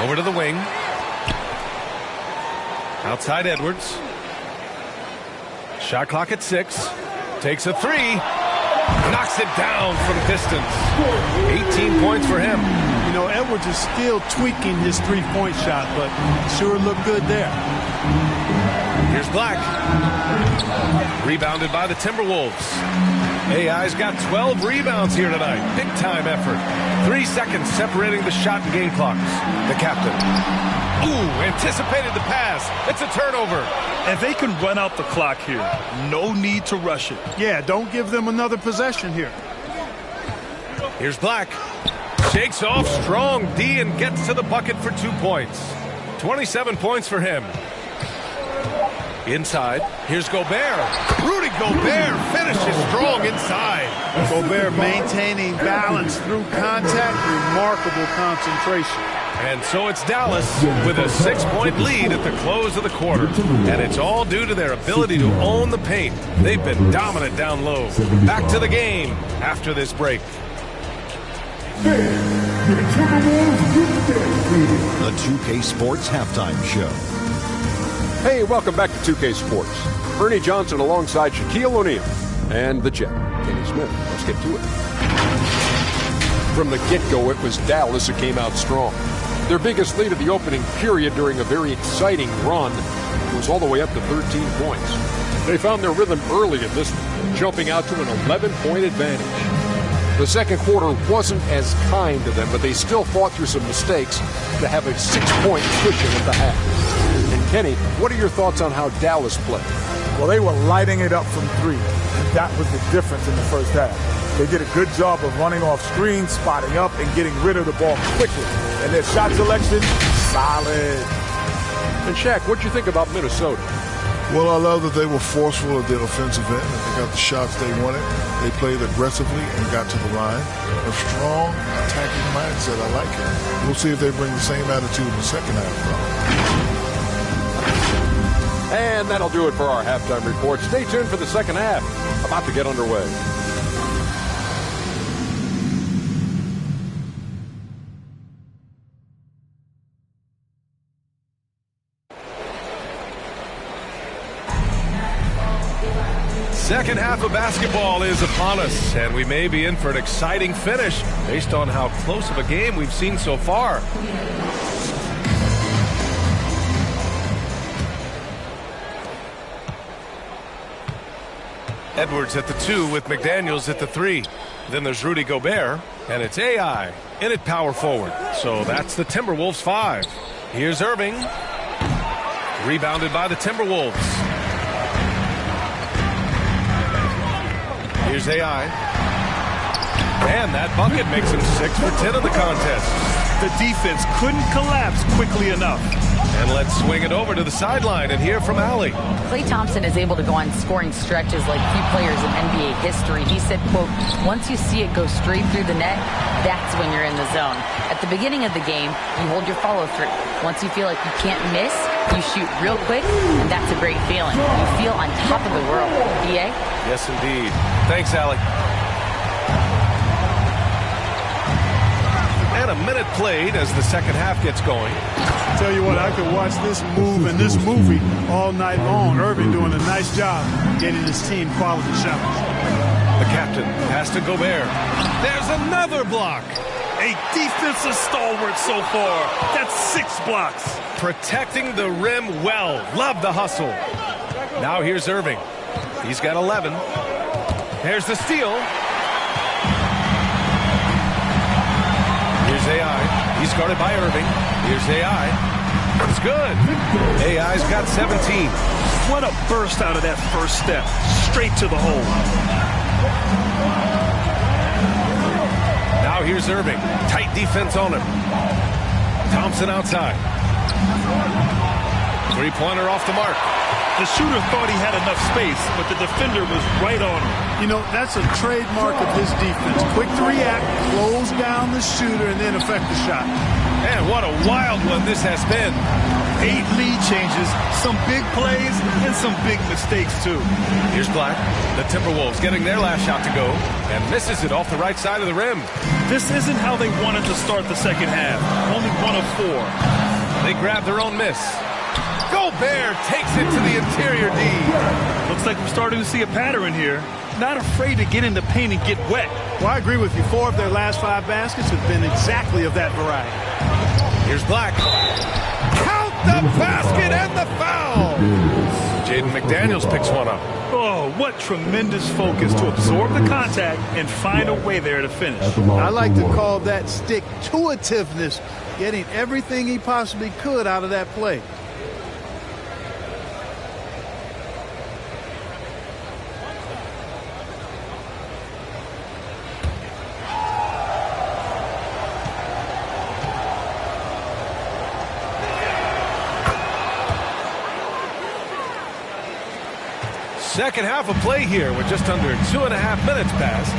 Over to the wing. Outside Edwards. Shot clock at 6. Takes a 3. Knocks it down from distance. 18 points for him. You know, Edwards is still tweaking his three-point shot, but sure looked good there. Here's Black. Rebounded by the Timberwolves. AI's got 12 rebounds here tonight. Big-time effort. 3 seconds separating the shot and game clocks. The captain. Ooh, anticipated the pass. It's a turnover. And they can run out the clock here. No need to rush it. Yeah, don't give them another possession here. Here's Black. Shakes off strong D and gets to the bucket for 2 points. 27 points for him. Inside, here's Gobert. Rudy Gobert finishes strong inside. Gobert maintaining balance through contact, remarkable concentration. And so it's Dallas with a 6-point lead at the close of the quarter. And it's all due to their ability to own the paint. They've been dominant down low. Back to the game after this break. The 2K Sports Halftime Show. Hey, welcome back to 2K Sports. Ernie Johnson alongside Shaquille O'Neal and the Jet, Kenny Smith. Let's get to it. From the get-go, it was Dallas who came out strong. Their biggest lead of the opening period during a very exciting run was all the way up to 13 points. They found their rhythm early in this one, jumping out to an 11-point advantage. The second quarter wasn't as kind to them, but they still fought through some mistakes to have a 6-point cushion at the half. And Kenny, what are your thoughts on how Dallas played? Well, they were lighting it up from three. That was the difference in the first half. They did a good job of running off screens, spotting up, and getting rid of the ball quickly. And their shot selection, solid. And Shaq, what'd you think about Minnesota? Well, I love that they were forceful at the offensive end. They got the shots they wanted. They played aggressively and got to the line. A strong attacking mindset. I like it. We'll see if they bring the same attitude in the second half, though. And that'll do it for our halftime report. Stay tuned for the second half. About to get underway. Second half of basketball is upon us, and we may be in for an exciting finish based on how close of a game we've seen so far. Edwards at the 2 with McDaniels at the 3. Then there's Rudy Gobert, and it's AI in at power forward. So that's the Timberwolves 5. Here's Irving. Rebounded by the Timberwolves. Here's AI. And that bucket makes him 6 for 10 in the contest. The defense couldn't collapse quickly enough. And let's swing it over to the sideline and hear from Allie. Klay Thompson is able to go on scoring stretches like few players in NBA history. He said, quote, once you see it go straight through the net, that's when you're in the zone. At the beginning of the game, you hold your follow through. Once you feel like you can't miss, you shoot real quick, and that's a great feeling. You feel on top of the world. BA? Yes, indeed. Thanks, Allie. And a minute played as the second half gets going. Tell you what, I could watch this move and this movie all night long. Irving doing a nice job getting his team quality shots. The captain has to Gobert. There's another block. A defensive stalwart so far. That's 6 blocks. Protecting the rim well. Love the hustle. Now here's Irving. He's got 11. There's the steal. Here's AI. He's guarded by Irving. Here's AI. It's good. AI's got 17. What a burst out of that first step. Straight to the hole. Now here's Irving. Tight defense on him. Thompson outside. Three-pointer off the mark. The shooter thought he had enough space, but the defender was right on him. You know, that's a trademark of his defense. Quick to react, close down the shooter, and then affect the shot. And what a wild one this has been. 8 lead changes, some big plays, and some big mistakes, too. Here's Black. The Timberwolves getting their last shot to go, and misses it off the right side of the rim. This isn't how they wanted to start the second half. Only 1 of 4. They grab their own miss. Gobert takes it to the interior D. Looks like we're starting to see a pattern here. Not afraid to get in the paint and get wet. Well, I agree with you. 4 of their last 5 baskets have been exactly of that variety. Here's Black. Count the basket and the foul. Jaden McDaniels picks one up. Oh, what tremendous focus to absorb the contact and find a way there to finish. I like to call that stick-to-itiveness, getting everything he possibly could out of that play. Second half of play here with just under 2.5 minutes passed.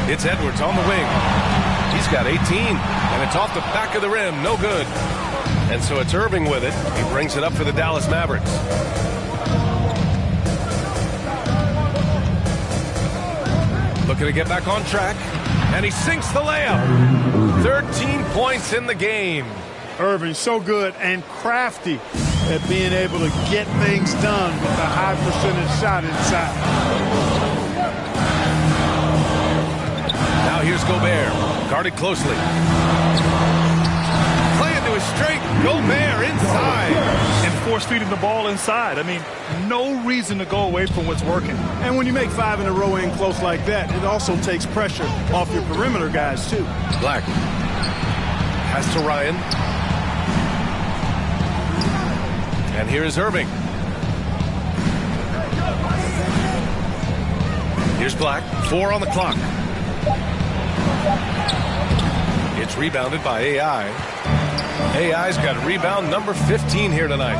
It's Edwards on the wing. got 18, and it's off the back of the rim. No good. And so it's Irving with it. He brings it up for the Dallas Mavericks. Looking to get back on track, and he sinks the layup. 13 points in the game. Irving so good and crafty at being able to get things done with a high percentage shot inside. Now here's Gobert, guarded closely. Play into his straight. Gobert inside. And force feeding the ball inside. I mean, no reason to go away from what's working. And when you make 5 in a row in close like that, it also takes pressure off your perimeter guys, too. Black. Pass to Ryan. And here is Irving. Here's Black. 4 on the clock. It's rebounded by AI. AI's got rebound number 15 here tonight.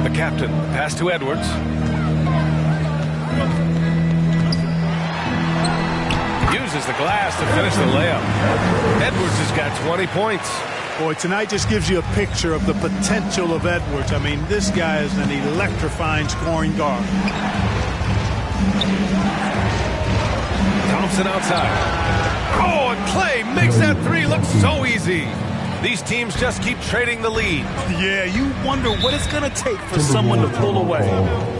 The captain. Pass to Edwards. Uses the glass to finish the layup. Edwards has got 20 points. Boy, tonight just gives you a picture of the potential of Edwards. I mean, this guy is an electrifying scoring guard. Thompson outside. Oh, and Clay makes that three look so easy. These teams just keep trading the lead. Yeah, you wonder what it's going to take for someone to pull away.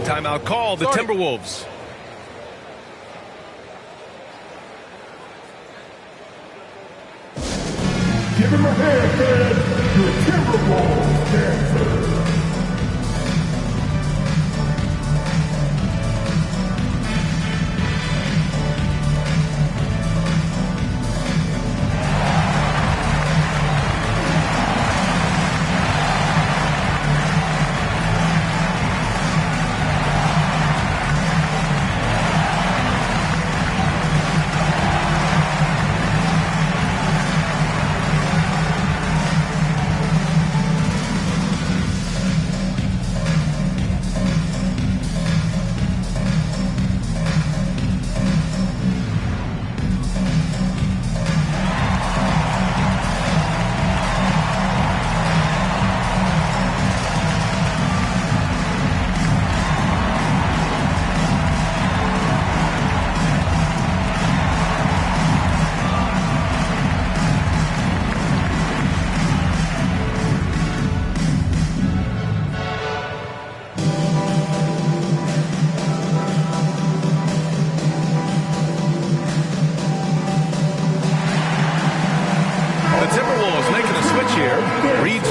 Timeout called, the Timberwolves. Give him a hand, man. The Timberwolves dancer.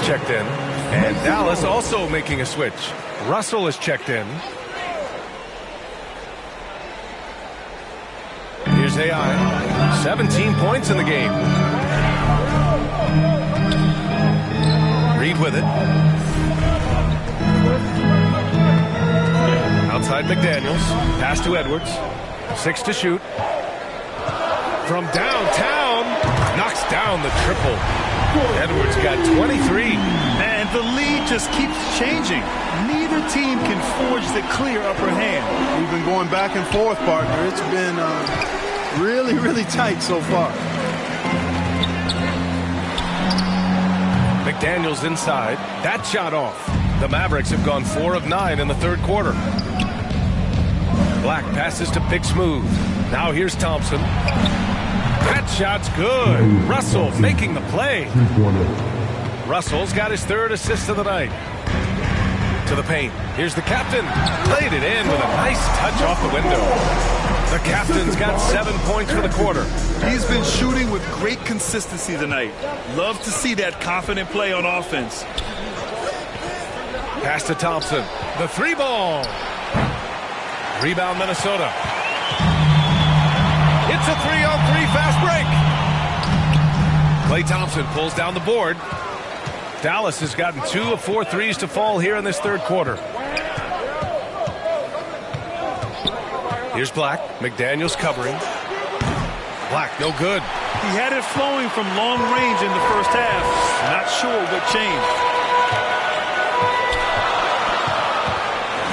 Checked in, and Dallas also making a switch. Russell is checked in. Here's AI. 17 points in the game. Reed with it. Outside McDaniels. Pass to Edwards. 6 to shoot. From downtown. Knocks down the triple. Edwards got 23. And the lead just keeps changing. Neither team can forge the clear upper hand. We've been going back and forth, partner. It's been really, really tight so far. McDaniels inside. That shot off. The Mavericks have gone 4 of 9 in the third quarter. Black passes to Big Smooth. Now here's Thompson. That shot's good. Russell making the play. Russell's got his 3rd assist of the night. To the paint. Here's the captain. Played it in with a nice touch off the window. The captain's got 7 points for the quarter. He's been shooting with great consistency tonight. Love to see that confident play on offense. Pass to Thompson. The 3-ball. Rebound Minnesota. It's a 3-on-3 fast break. Klay Thompson pulls down the board. Dallas has gotten 2 of 4 threes to fall here in this third quarter. Here's Black. McDaniels covering. Black, no good. He had it flowing from long range in the first half. Not sure what changed.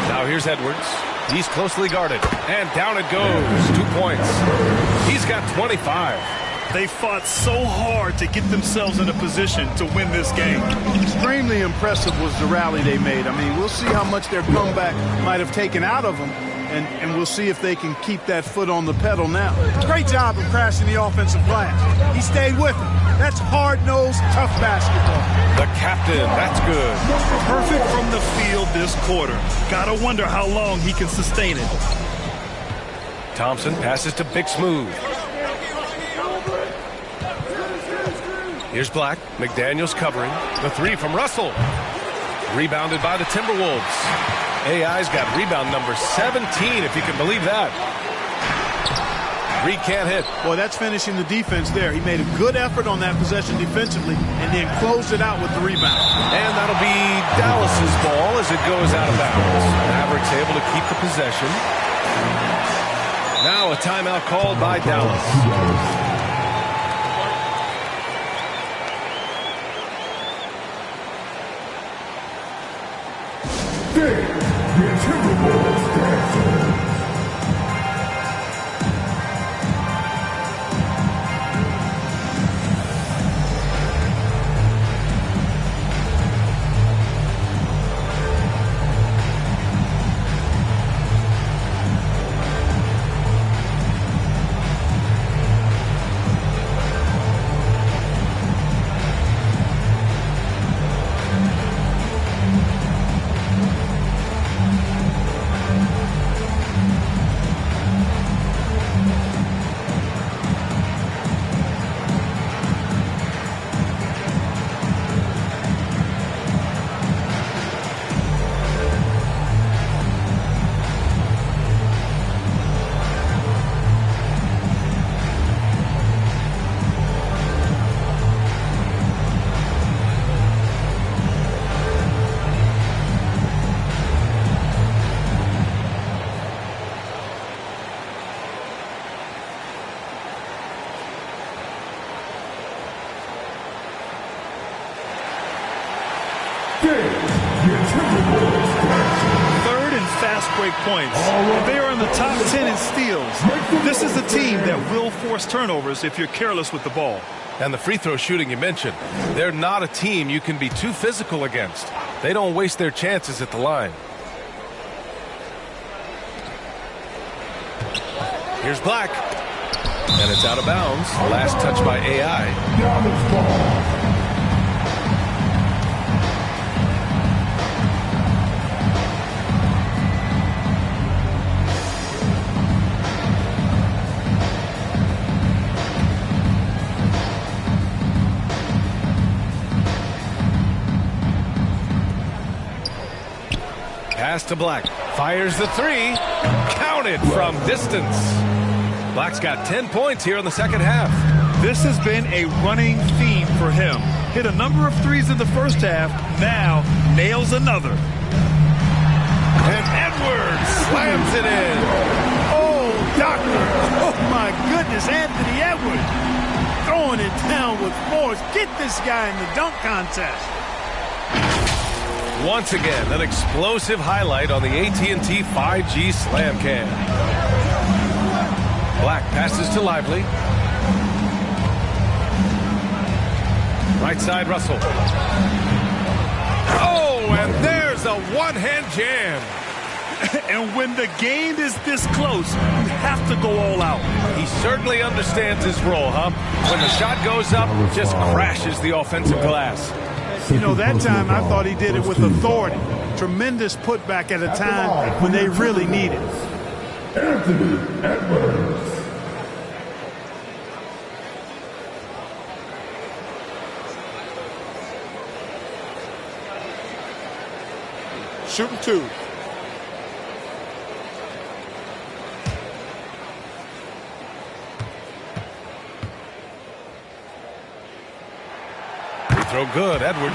Now here's Edwards. He's closely guarded. And down it goes. 2 points. He's got 25. They fought so hard to get themselves in a position to win this game. Extremely impressive was the rally they made. I mean, we'll see how much their comeback might have taken out of them, and we'll see if they can keep that foot on the pedal now. Great job of crashing the offensive glass. He stayed with them. That's hard-nosed, tough basketball. The captain, that's good. Perfect from the field this quarter. Gotta wonder how long he can sustain it. Thompson passes to Big Smooth. Here's Black. McDaniels covering. The three from Russell. Rebounded by the Timberwolves. AI's got rebound number 17, if you can believe that. Reed can't hit. Boy, that's finishing the defense there. He made a good effort on that possession defensively and then closed it out with the rebound. And that'll be Dallas's ball as it goes out of bounds. Mavericks able to keep the possession. Now a timeout called by Dallas. Third and fast break points. They are in the top 10 in steals. This is a team that will force turnovers if you're careless with the ball. And the free throw shooting you mentioned, they're not a team you can be too physical against. They don't waste their chances at the line. Here's Black. And it's out of bounds. Last touch by AI. Pass to Black. Fires the three. Counted from distance. Black's got 10 points here in the second half. This has been a running theme for him. Hit a number of threes in the first half. Now nails another. And Edwards slams it in. Oh, doctor. Oh, my goodness, Anthony Edwards. Throwing it down with force. Get this guy in the dunk contest. Once again, an explosive highlight on the AT&T 5G Slam Cam. Black passes to Lively. Right side, Russell. Oh, and there's a one-hand jam. And when the game is this close, you have to go all out. He certainly understands his role, huh? When the shot goes up, just crashes the offensive glass. You know, that time I thought he did it with authority. Tremendous putback at a time when they really need it. Anthony Edwards. Shooting two. Throw good, Edwards.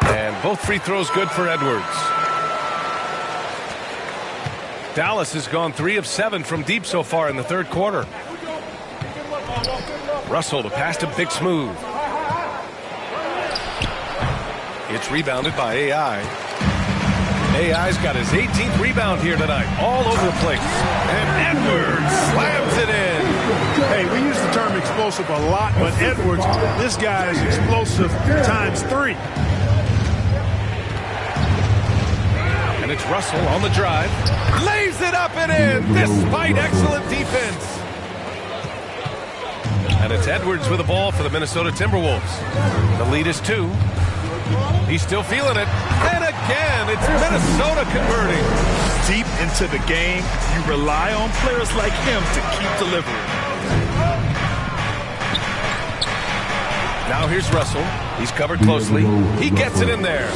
And both free throws good for Edwards. Dallas has gone 3 of 7 from deep so far in the third quarter. Russell, the pass to Big Smooth. It's rebounded by AI. AI's got his 18th rebound here tonight, all over the place. And Edwards slams it in. Hey, we use the term explosive a lot, but Edwards, this guy is explosive times 3. And it's Russell on the drive. Lays it up and in, despite excellent defense. And it's Edwards with the ball for the Minnesota Timberwolves. The lead is 2. He's still feeling it. And again, it's Minnesota converting. Deep into the game, you rely on players like him to keep delivering. Now here's Russell. He's covered closely. He gets it in there.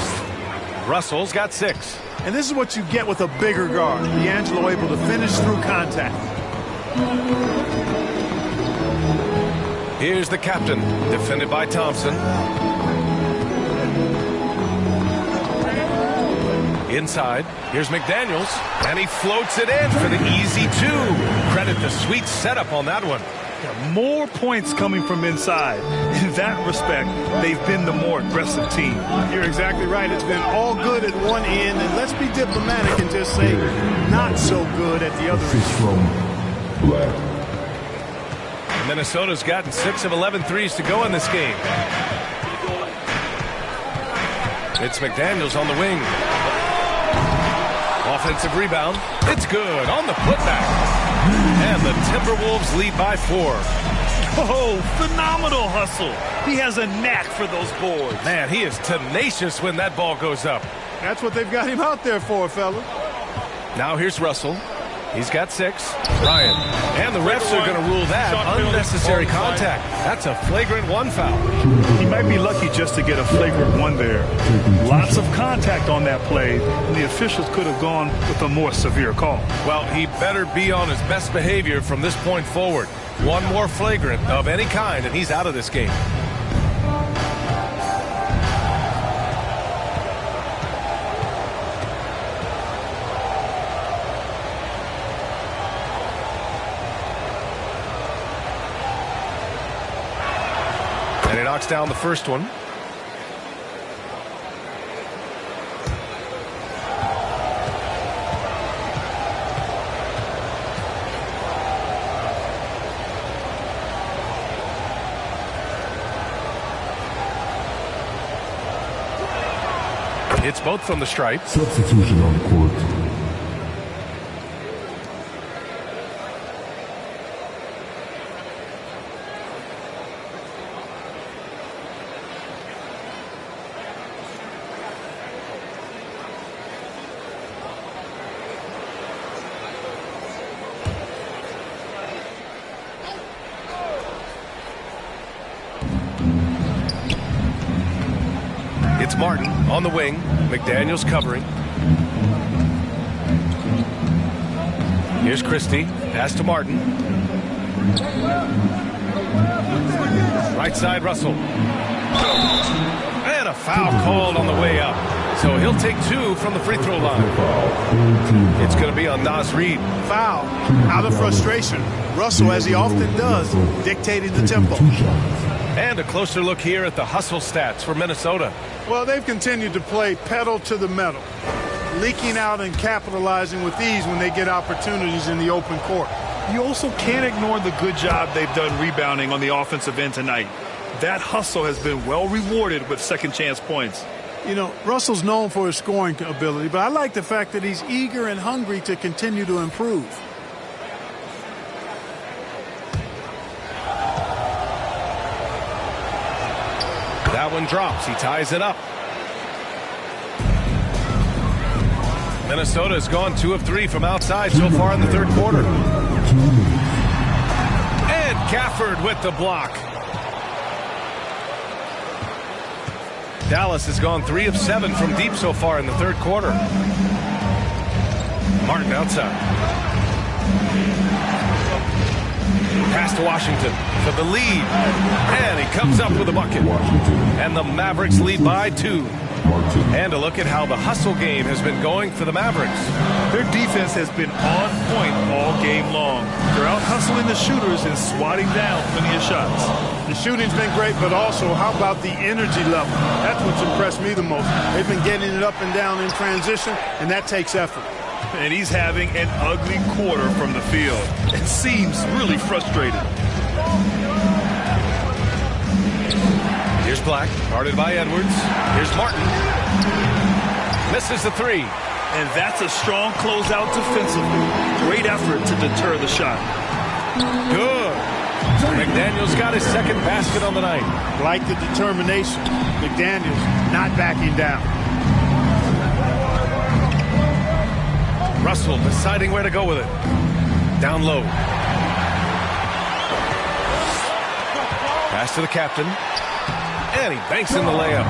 Russell's got 6. And this is what you get with a bigger guard. D'Angelo able to finish through contact. Here's the captain, defended by Thompson. Inside, here's McDaniels, and he floats it in for the easy 2. Credit the sweet setup on that one. More points coming from inside. In that respect, they've been the more aggressive team. You're exactly right. It's been all good at one end, and let's be diplomatic and just say not so good at the other end. Minnesota's gotten 6 of 11 threes to go in this game. It's McDaniels on the wing. Offensive rebound. It's good on the putback. And the Timberwolves lead by 4. Oh, phenomenal hustle. He has a knack for those boards. Man, he is tenacious when that ball goes up. That's what they've got him out there for, fella. Now here's Russell. He's got 6. Ryan. And the refs are going to rule that unnecessary contact. That's a flagrant 1 foul. He might be lucky just to get a flagrant 1 there. Lots of contact on that play, and the officials could have gone with a more severe call. Well, he better be on his best behavior from this point forward. 1 more flagrant of any kind, and he's out of this game. And he knocks down the first one. It's both from the stripe. Substitution on the court. It's Martin on the wing. McDaniels covering. Here's Christie. Pass to Martin. Right side, Russell. And a foul called on the way up. So he'll take 2 from the free throw line. It's going to be on Naz Reid. Foul. Out of frustration. Russell, as he often does, dictating the tempo. And a closer look here at the hustle stats for Minnesota. Well, they've continued to play pedal to the metal, leaking out and capitalizing with ease when they get opportunities in the open court. You also can't ignore the good job they've done rebounding on the offensive end tonight. That hustle has been well rewarded with second chance points. You know, Russell's known for his scoring ability, but I like the fact that he's eager and hungry to continue to improve. That one drops. He ties it up. Minnesota has gone 2 of 3 from outside so far in the third quarter. And Gafford with the block. Dallas has gone 3 of 7 from deep so far in the third quarter. Martin outside. Pass to Washington for the lead. And he comes up with a bucket. And the Mavericks lead by 2. And a look at how the hustle game has been going for the Mavericks. Their defense has been on point all game long. They're out hustling the shooters and swatting down plenty of shots. The shooting's been great, but also how about the energy level? That's what's impressed me the most. They've been getting it up and down in transition, and that takes effort. And he's having an ugly quarter from the field. It seems really frustrated. Here's Black, guarded by Edwards. Here's Martin. Misses the three. And that's a strong closeout defensively. Great effort to deter the shot. Good. McDaniels got his second basket on the night. Like the determination. McDaniels not backing down. Russell deciding where to go with it. Down low. Pass to the captain. And he banks in the layup.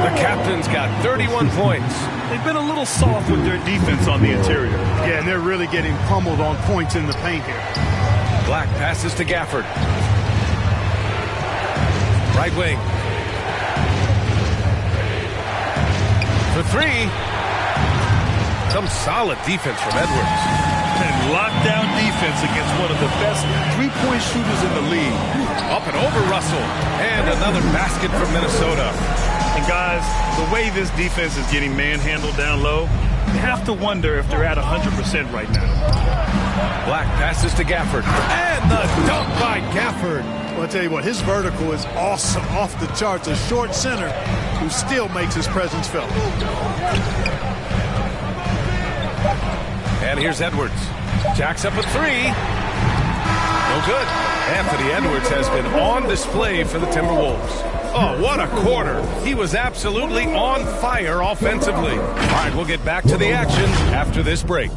The captain's got 31 points. They've been a little soft with their defense on the interior. Yeah, and they're really getting pummeled on points in the paint here. Black passes to Gafford. Right wing. For three. Some solid defense from Edwards. And lockdown defense against one of the best three-point shooters in the league. Up and over Russell. And another basket from Minnesota. And guys, the way this defense is getting manhandled down low, you have to wonder if they're at 100% right now. Black passes to Gafford. And the dunk by Gafford. Well, I'll tell you what, his vertical is awesome, off the charts. A short center who still makes his presence felt. And here's Edwards. Jacks up a three. No good. Anthony Edwards has been on display for the Timberwolves. Oh, what a quarter. He was absolutely on fire offensively. All right, we'll get back to the action after this break.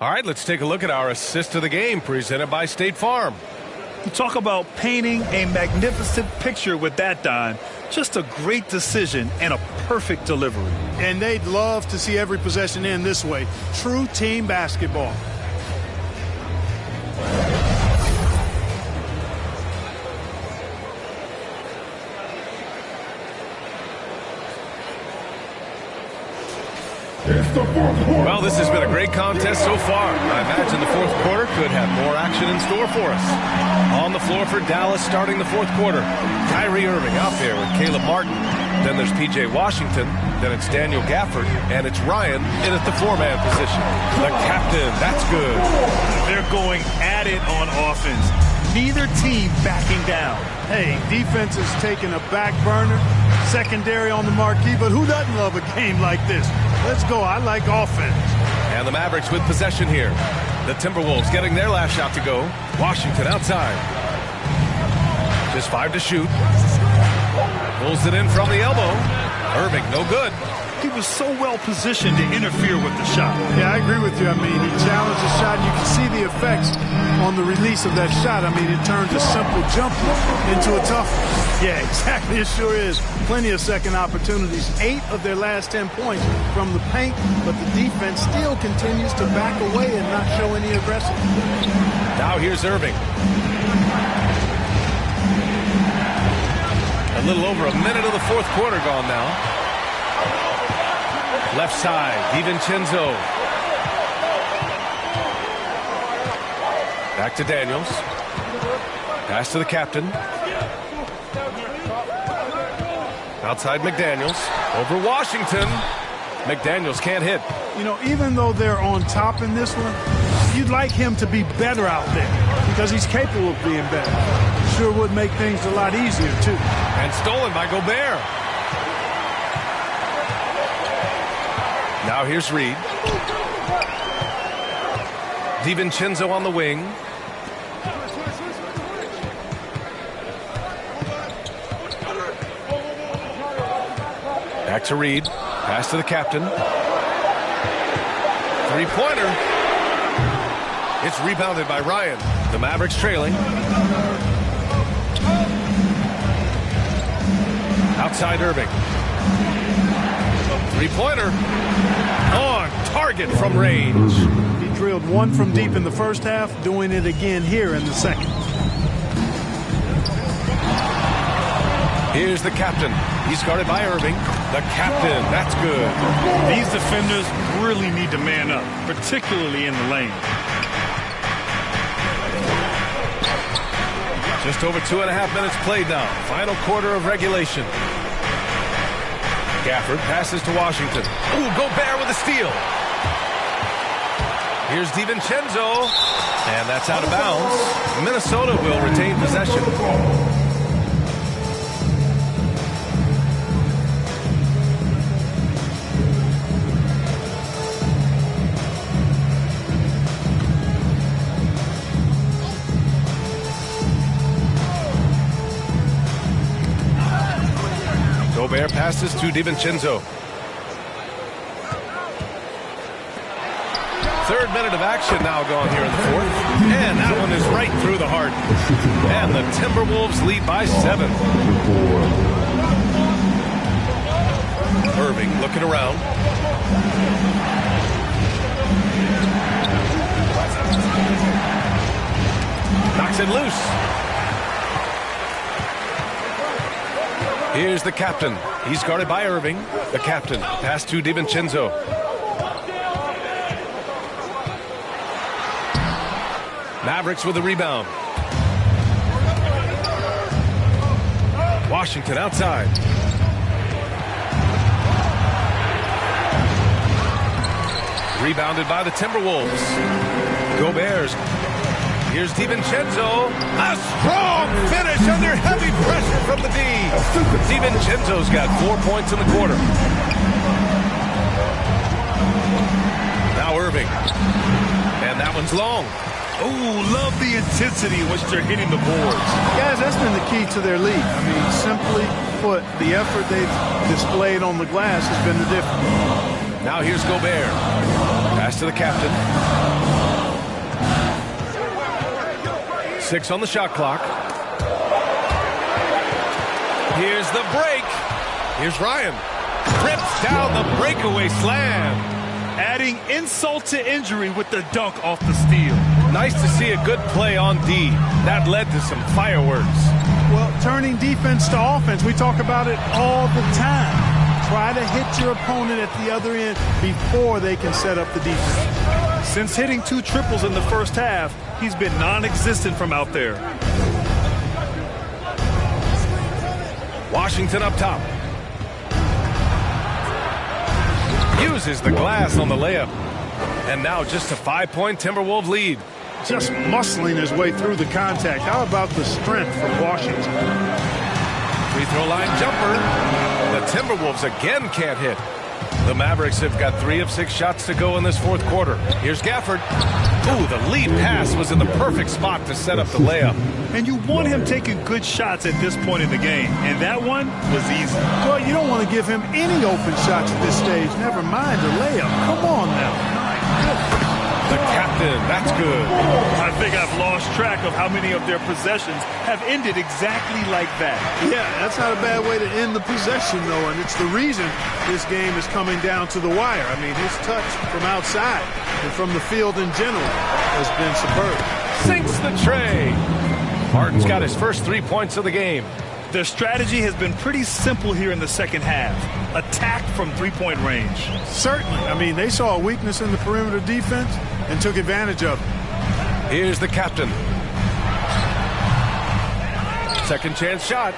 All right, let's take a look at our assist of the game presented by State Farm. You talk about painting a magnificent picture with that, Don. Just a great decision and a perfect delivery. And they'd love to see every possession end this way. True team basketball. Well, this has been a great contest so far. I imagine the fourth quarter could have more action in store for us. On the floor for Dallas starting the fourth quarter. Kyrie Irving out there with Caleb Martin. Then there's P.J. Washington. Then it's Daniel Gafford. And it's Ryan in at the four-man position. The captain, that's good. They're going at it on offense. Neither team backing down. Hey, defense is taking a back burner. Secondary on the marquee, but who doesn't love a game like this? Let's go. I like offense. And the Mavericks with possession here. The Timberwolves getting their last shot to go. Washington outside. Just 5 to shoot. Pulls it in from the elbow. Irving, no good. He was so well positioned to interfere with the shot. Yeah, I agree with you. I mean, he challenged the shot. You can see the effects on the release of that shot. I mean, it turns a simple jumper into a tough one. Yeah, exactly. It sure is. Plenty of second opportunities. 8 of their last 10 points from the paint, but the defense still continues to back away and not show any aggressiveness. Now here's Irving. A little over a minute of the fourth quarter gone now. Left side, DiVincenzo. Back to Daniels. Pass to the captain. Outside McDaniels. Over Washington. McDaniels can't hit. You know, even though they're on top in this one, you'd like him to be better out there because he's capable of being better. Sure would make things a lot easier, too. And stolen by Gobert. Now here's Reed. DiVincenzo on the wing. Back to Reed. Pass to the captain. Three-pointer. It's rebounded by Ryan. The Mavericks trailing. Outside Irving. Three-pointer. On target from range. He drilled one from deep in the first half, doing it again here in the second. Here's the captain. He's guarded by Irving. The captain. That's good. These defenders really need to man up, particularly in the lane. Just over 2.5 minutes played now. Final quarter of regulation. Gafford passes to Washington. Ooh, Gobert with a steal. Here's DiVincenzo. And that's out of bounds. Minnesota will retain possession. Gobert passes to DiVincenzo. Third minute of action now gone here in the fourth. And that one is right through the heart. And the Timberwolves lead by 7. Irving looking around. Knocks it loose. Here's the captain. He's guarded by Irving. The captain. Pass to DiVincenzo. Mavericks with the rebound. Washington outside. Rebounded by the Timberwolves. Gobert's. Here's DiVincenzo. A strong finish under heavy pressure from the D. DiVincenzo's got 4 points in the quarter. Now Irving. And that one's long. Oh, love the intensity in which they're hitting the boards. Guys, that's been the key to their lead. I mean, simply put, the effort they've displayed on the glass has been the difference. Now here's Gobert. Pass to the captain. 6 on the shot clock. Here's the break. Here's Ryan. Rips down the breakaway slam. Adding insult to injury with the dunk off the steal. Nice to see a good play on D. That led to some fireworks. Well, turning defense to offense, we talk about it all the time. Try to hit your opponent at the other end before they can set up the defense. Since hitting 2 triples in the first half, he's been non-existent from out there. Washington up top. Uses the glass on the layup. And now just a 5-point Timberwolves lead. Just muscling his way through the contact. How about the strength from Washington? Free throw line jumper. The Timberwolves again can't hit. The Mavericks have got 3 of 6 shots to go in this fourth quarter. Here's Gafford. Ooh, the lead pass was in the perfect spot to set up the layup. And you want him taking good shots at this point in the game. And that one was easy. Well, you don't want to give him any open shots at this stage. Never mind the layup. Come on now. The captain, that's good. I think I've lost track of how many of their possessions have ended exactly like that. Yeah, that's not a bad way to end the possession, though, and it's the reason this game is coming down to the wire. I mean, his touch from outside and from the field in general has been superb. Sinks the tray. Harden's got his first 3 points of the game. Their strategy has been pretty simple here in the second half. Attack from three-point range. Certainly. I mean, they saw a weakness in the perimeter defense and took advantage of it. Here's the captain. Second chance shot.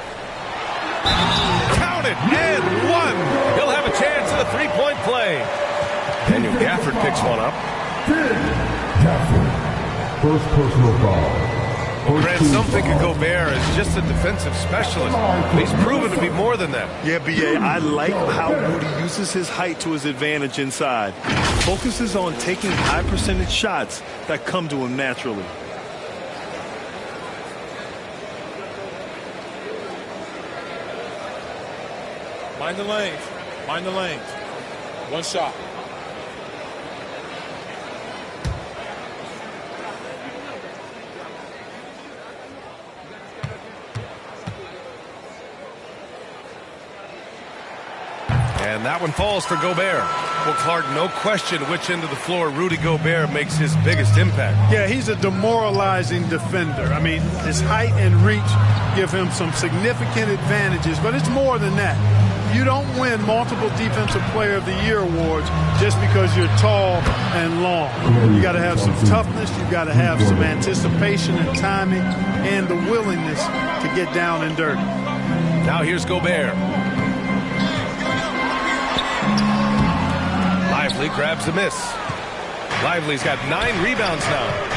Count it, and 1. He'll have a chance at a 3-point play. Daniel Gafford picks one up. Gafford. First personal foul. Grant, some think of Gobert as just a defensive specialist. He's proven to be more than that. Yeah, B.A., I like how Rudy uses his height to his advantage inside. Focuses on taking high-percentage shots that come to him naturally. Mind the lanes. Mind the lanes. One shot. And that one falls for Gobert. Well, Clark, no question which end of the floor Rudy Gobert makes his biggest impact. Yeah, he's a demoralizing defender. I mean, his height and reach give him some significant advantages, but it's more than that. You don't win multiple Defensive Player of the Year awards just because you're tall and long. You got to have some toughness. You got to have some anticipation and timing and the willingness to get down and dirty. Now here's Gobert. Lively grabs the miss. Lively's got 9 rebounds now.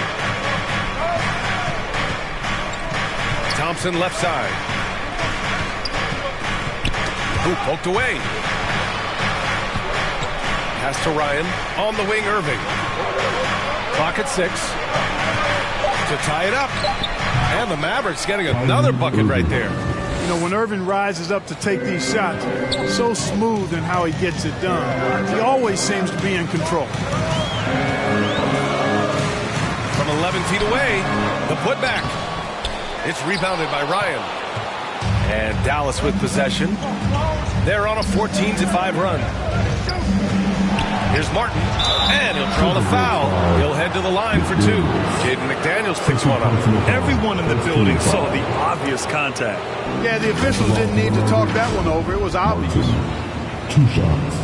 Thompson left side. Ooh, poked away. Pass to Ryan. On the wing, Irving. Clock at 6. To tie it up. And the Mavericks getting another bucket right there. You know, when Irving rises up to take these shots, so smooth in how he gets it done. He always seems to be in control. From 11 feet away, the putback. It's rebounded by Ryan. And Dallas with possession. They're on a 14-5 run. Here's Martin. And he'll draw the foul. He'll head to the line for 2. Jaden McDaniels picks one up. Everyone in the building saw the obvious contact. Yeah, the officials didn't need to talk that one over. It was obvious. 2 shots.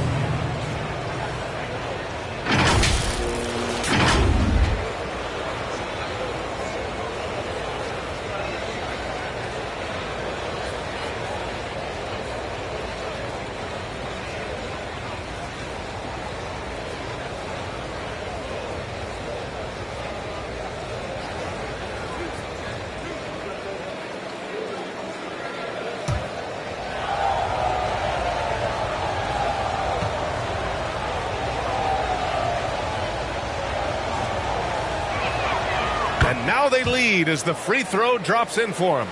And now they lead as the free throw drops in for them.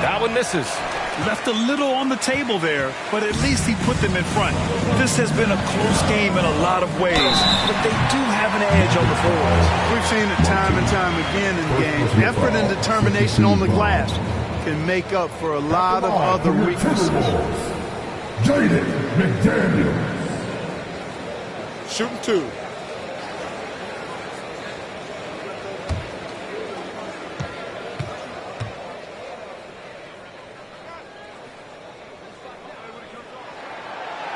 That one misses. Left a little on the table there, but at least he put them in front. This has been a close game in a lot of ways, but they do have an edge on the boards. We've seen it time and time again in games. Effort and determination on the glass can make up for a lot of other weaknesses. Jaden McDaniels. Shooting 2.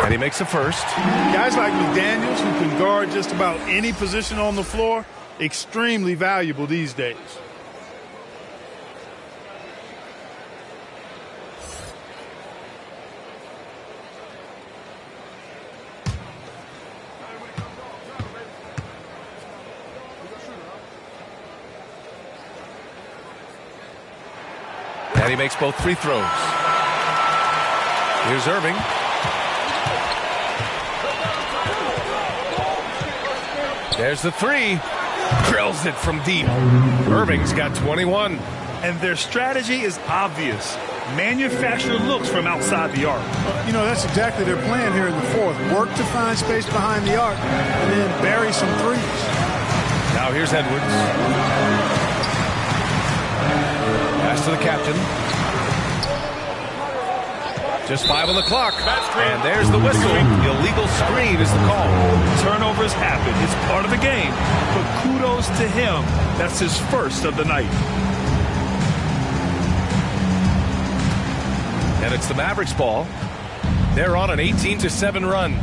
And he makes a first. Guys like McDaniels, who can guard just about any position on the floor, extremely valuable these days. And he makes both free throws. Here's Irving. There's the 3. Drills it from deep. Irving's got 21. And their strategy is obvious. Manufacture looks from outside the arc. You know, that's exactly their plan here in the 4th. Work to find space behind the arc and then bury some threes. Now here's Edwards. Pass to the captain. Just 5 on the clock. And there's the whistle. Illegal screen is the call. Turnovers happen. It's part of the game. But kudos to him. That's his first of the night. And it's the Mavericks ball. They're on an 18-7 run.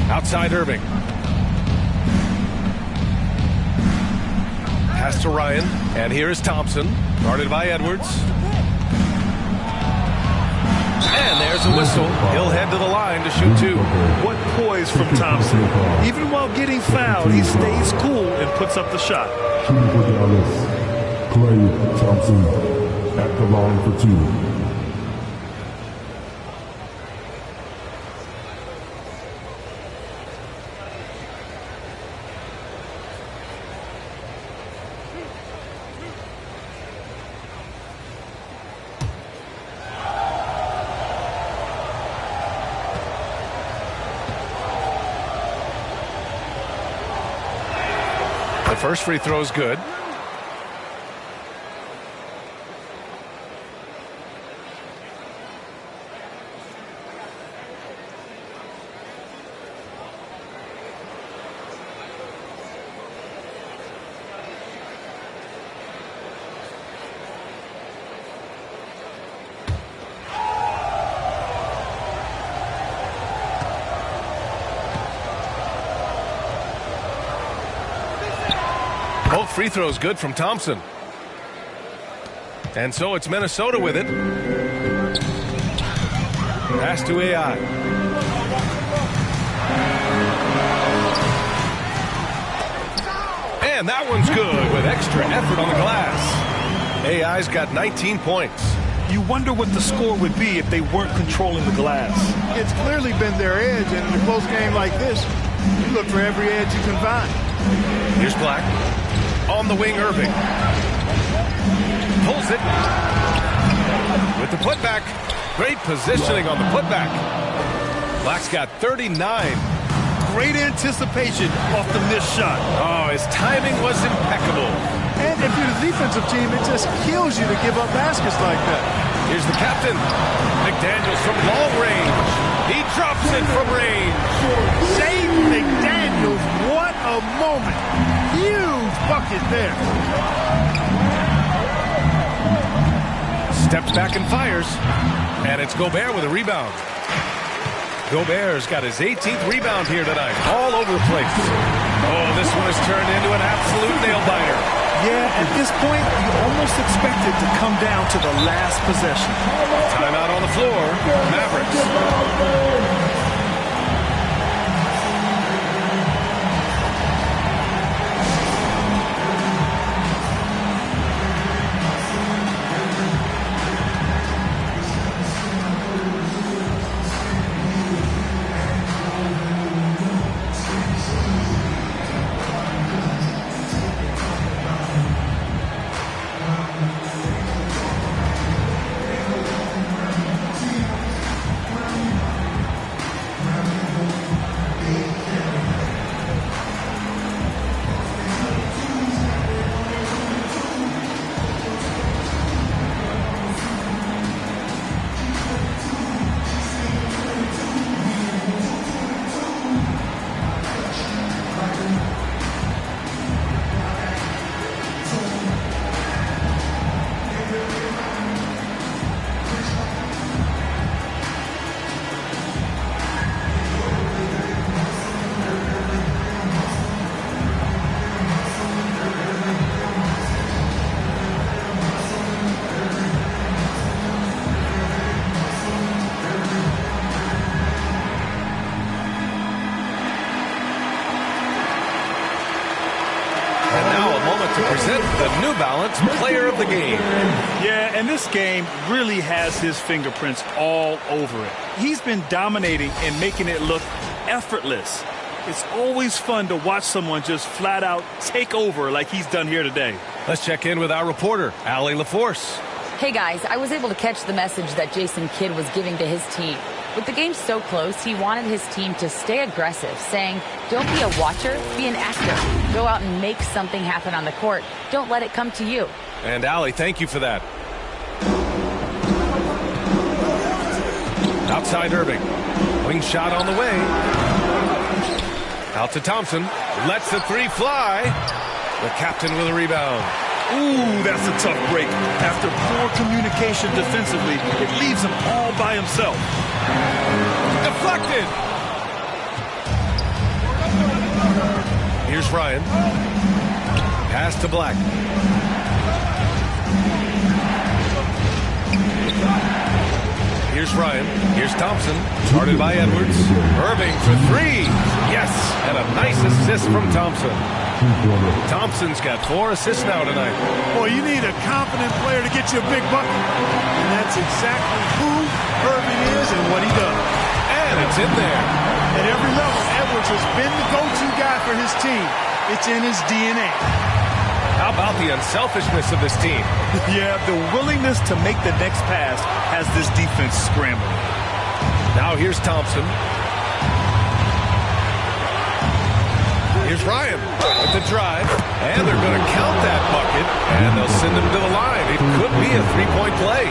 Outside Irving. Pass to Ryan. And here is Thompson. Guarded by Edwards. And there's a whistle. He'll head to the line to shoot 2. What poise from Thompson. Even while getting fouled, he stays cool and puts up the shot. Shooting for Dallas. Klay Thompson at the line for 2. The first free throw is good. Both free throws good from Thompson. And so it's Minnesota with it. Pass to AI. And that one's good with extra effort on the glass. AI's got 19 points. You wonder what the score would be if they weren't controlling the glass. It's clearly been their edge, and in a close game like this, you look for every edge you can find. Here's Black. On the wing, Irving. Pulls it. With the putback. Great positioning on the putback. Black's got 39. Great anticipation off the missed shot. Oh, his timing was impeccable. And if you're the defensive team, it just kills you to give up baskets like that. Here's the captain. McDaniels from long range. He drops it from range. Save McDaniels. What a moment. Huge bucket there. Steps back and fires. And it's Gobert with a rebound. Gobert's got his 18th rebound here tonight. All over the place. Oh, this one has turned into an absolute nail-biter. Yeah, at this point, you almost expect it to come down to the last possession. Timeout on the floor. Mavericks. To present the New Balance Player of the Game. Yeah, and this game really has his fingerprints all over it. He's been dominating and making it look effortless. It's always fun to watch someone just flat out take over like he's done here today. Let's check in with our reporter, Allie LaForce. Hey guys, I was able to catch the message that Jason Kidd was giving to his team. With the game so close, he wanted his team to stay aggressive, saying, don't be a watcher, be an actor. Go out and make something happen on the court. Don't let it come to you. And Allie, thank you for that. Outside Irving. Wing shot on the way. Out to Thompson. Lets the three fly. The captain with a rebound. Ooh, that's a tough break. After poor communication defensively, it leaves him all by himself. Deflected. Here's Ryan. Pass to Black. Here's Ryan. Here's Thompson. Guarded by Edwards. Irving for three. Yes. And a nice assist from Thompson. Thompson's got 4 assists now tonight. Boy, you need a confident player to get you a big bucket. And that's exactly who Irving is and what he does. And it's in there. At every level, Edwards has been the go-to guy for his team. It's in his DNA. How about the unselfishness of this team? Yeah, the willingness to make the next pass has this defense scrambling. Now here's Thompson. Here's Ryan with the drive, and they're going to count that bucket, and they'll send him to the line. It could be a three-point play.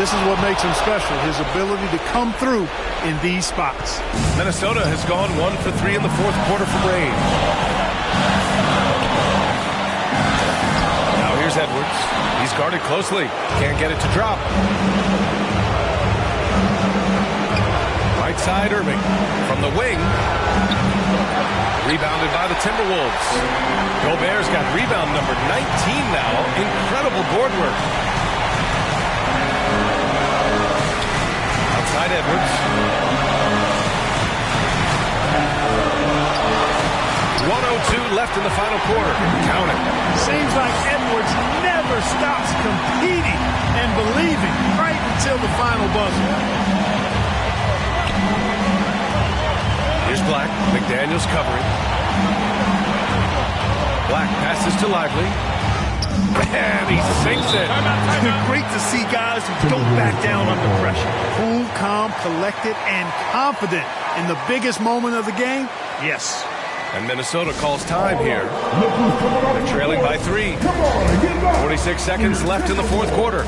This is what makes him special, his ability to come through in these spots. Minnesota has gone 1 for 3 in the fourth quarter from range. Now here's Edwards. He's guarded closely. Can't get it to drop. Right side, Irving. From the wing. Rebounded by the Timberwolves. Gobert's got rebound number 19 now. Incredible board work. Outside Edwards. 1:02 left in the final quarter. Count it. Seems like Edwards never stops competing and believing right until the final buzzer. Here's Black. McDaniels covering. Black passes to Lively. And he sinks it. Great to see guys who don't back down under pressure. Cool, calm, collected, and confident in the biggest moment of the game. Yes. And Minnesota calls time here. They're trailing by 3. 46 seconds left in the fourth quarter.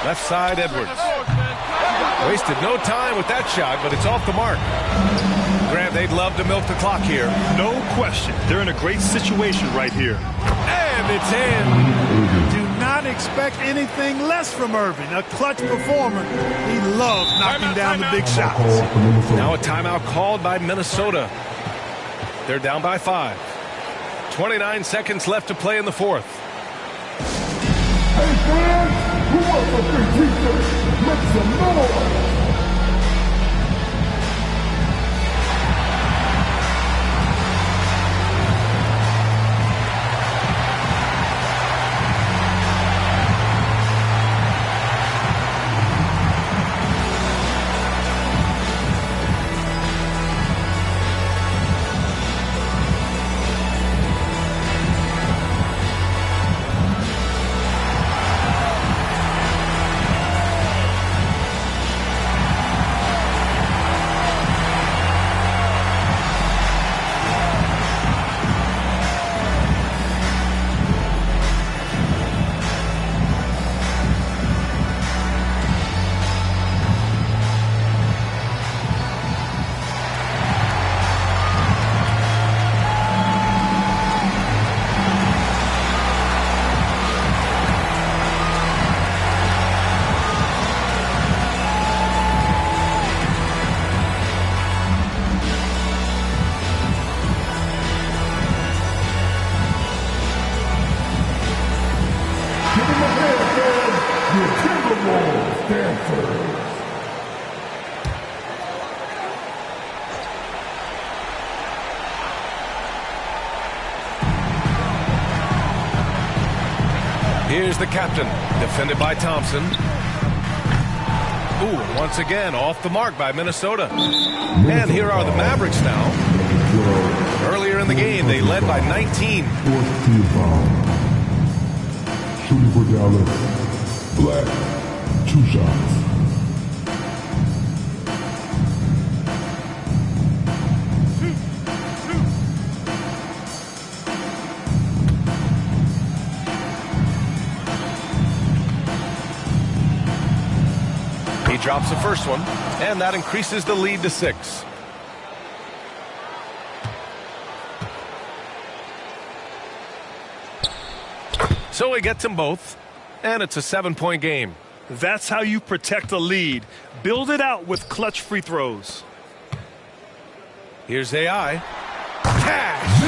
Left side, Edwards. Wasted no time with that shot, but it's off the mark. Grant, they'd love to milk the clock here. No question. They're in a great situation right here. And it's in. Do not expect anything less from Irving. A clutch performer. He loves knocking down the big shots. Now a timeout called by Minnesota. They're down by 5. 29 seconds left to play in the fourth. Hey, fans! Who wants a free t-shirt? Make some noise! ahead, fans. Your Timberwolves Stanford. Here's the captain, defended by Thompson. Ooh, once again, off the mark by Minnesota. And here are the Mavericks now. Earlier in the game, they led by 19. Fourth team foul. Shooting for Dallas. Black. 2 shots. He drops the first one, and that increases the lead to 6. So he gets them both, and it's a 7-point game. That's how you protect a lead. Build it out with clutch free throws. Here's AI. Cash!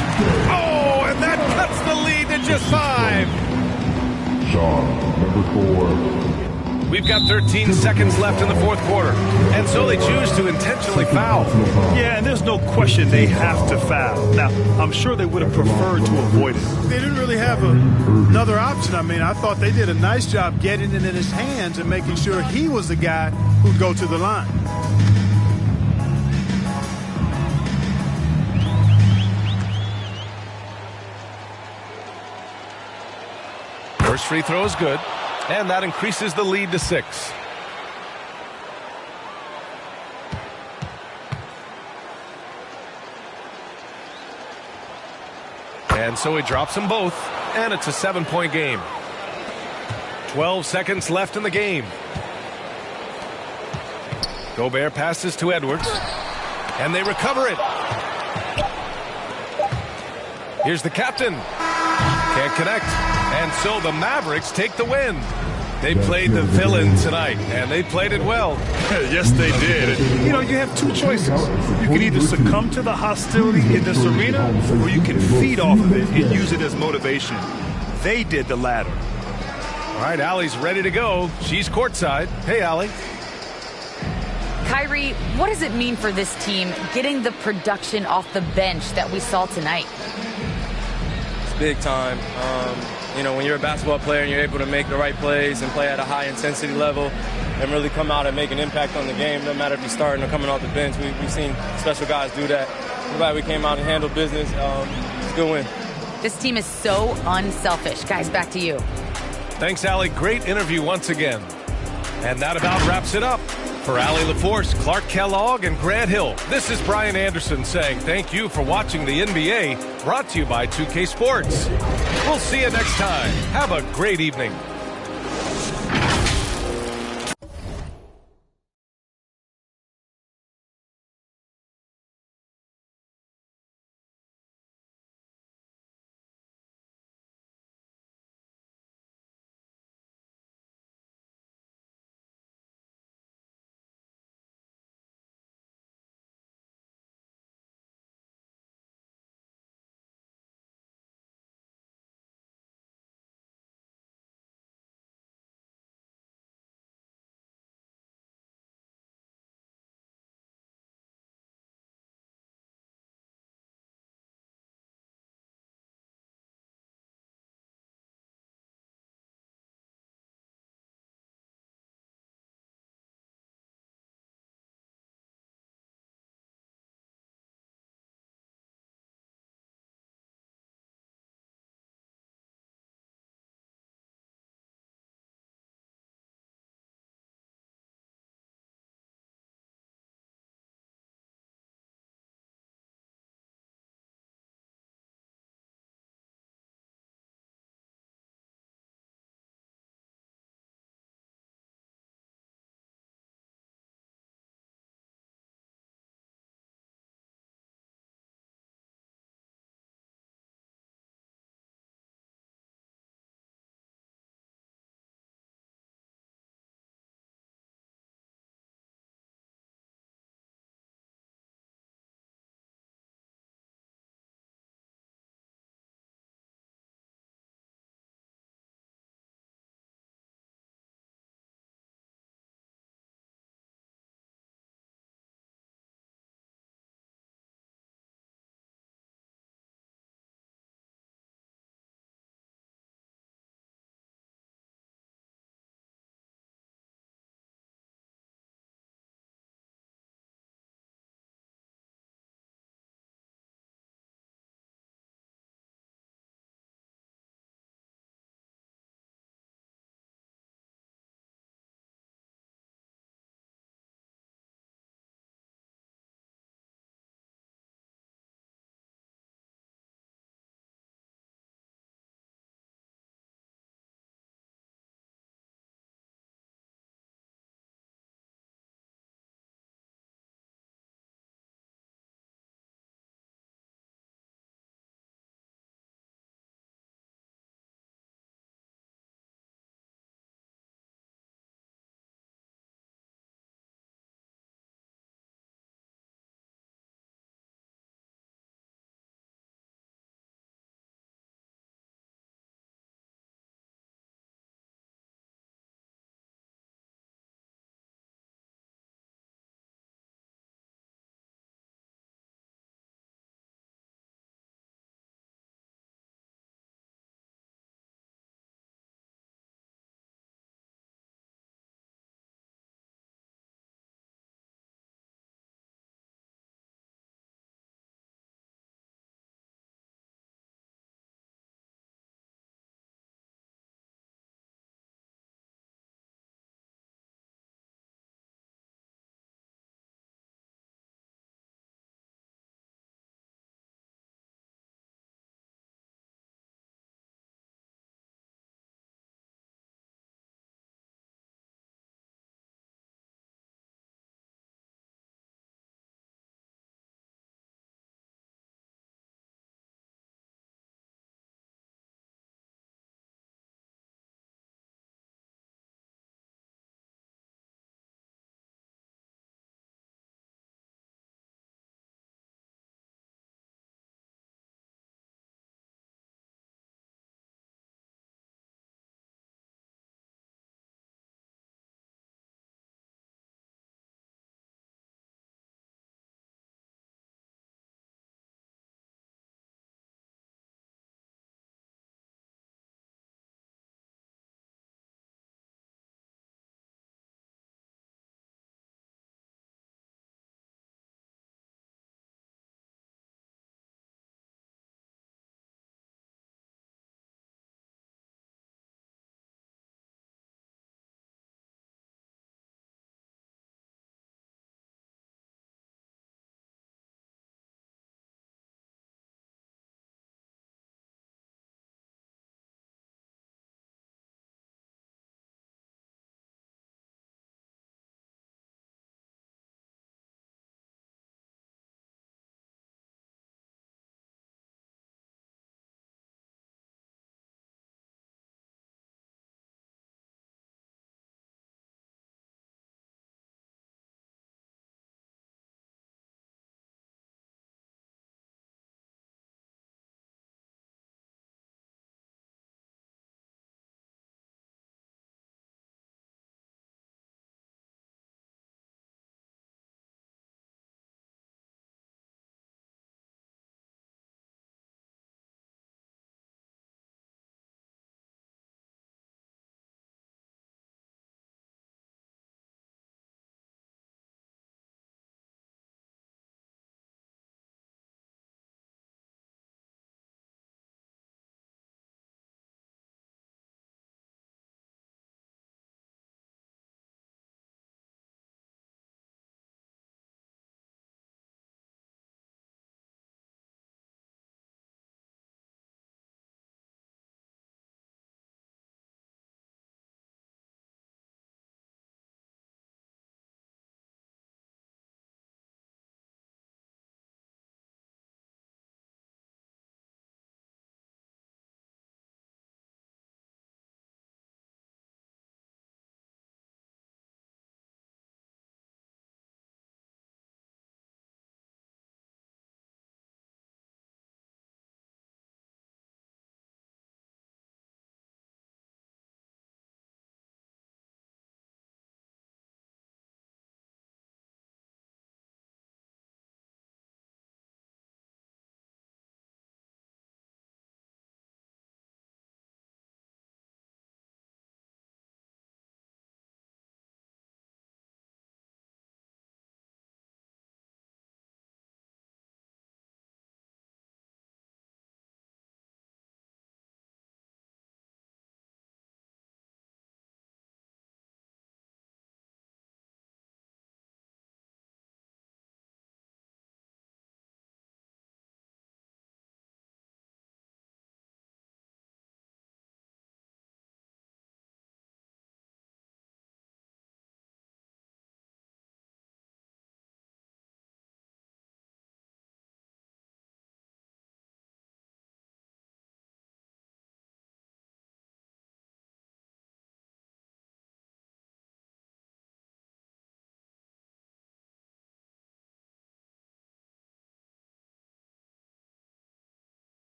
Oh, and that cuts the lead to just 5. Sean, number 4. We've got 13 seconds left in the fourth quarter, and so they choose to intentionally foul. Yeah, and there's no question they have to foul. Now, I'm sure they would have preferred to avoid it. They didn't really have another option. I mean, I thought they did a nice job getting it in his hands and making sure he was the guy who'd go to the line. First free throw is good, and that increases the lead to 6. And so he drops them both, and it's a 7-point game. 12 seconds left in the game. Gobert passes to Edwards, and they recover it. Here's the captain. Can't connect. And so the Mavericks take the win. They played the villain tonight, and they played it well. Yes, they did. You know, you have two choices. You can either succumb to the hostility in this arena, or you can feed off of it and use it as motivation. They did the latter. All right, Allie's ready to go. She's courtside. Hey, Allie. Kyrie, what does it mean for this team getting the production off the bench that we saw tonight? It's big time. You know, when you're a basketball player and you're able to make the right plays and play at a high intensity level and really come out and make an impact on the game, no matter if you're starting or coming off the bench, we've seen special guys do that. I'm glad we came out and handled business. It's a good win. This team is so unselfish. Guys, back to you. Thanks, Allie. Great interview once again. And that about wraps it up. For Allie LaForce, Clark Kellogg, and Grant Hill, this is Brian Anderson saying thank you for watching the NBA, brought to you by 2K Sports. We'll see you next time. Have a great evening.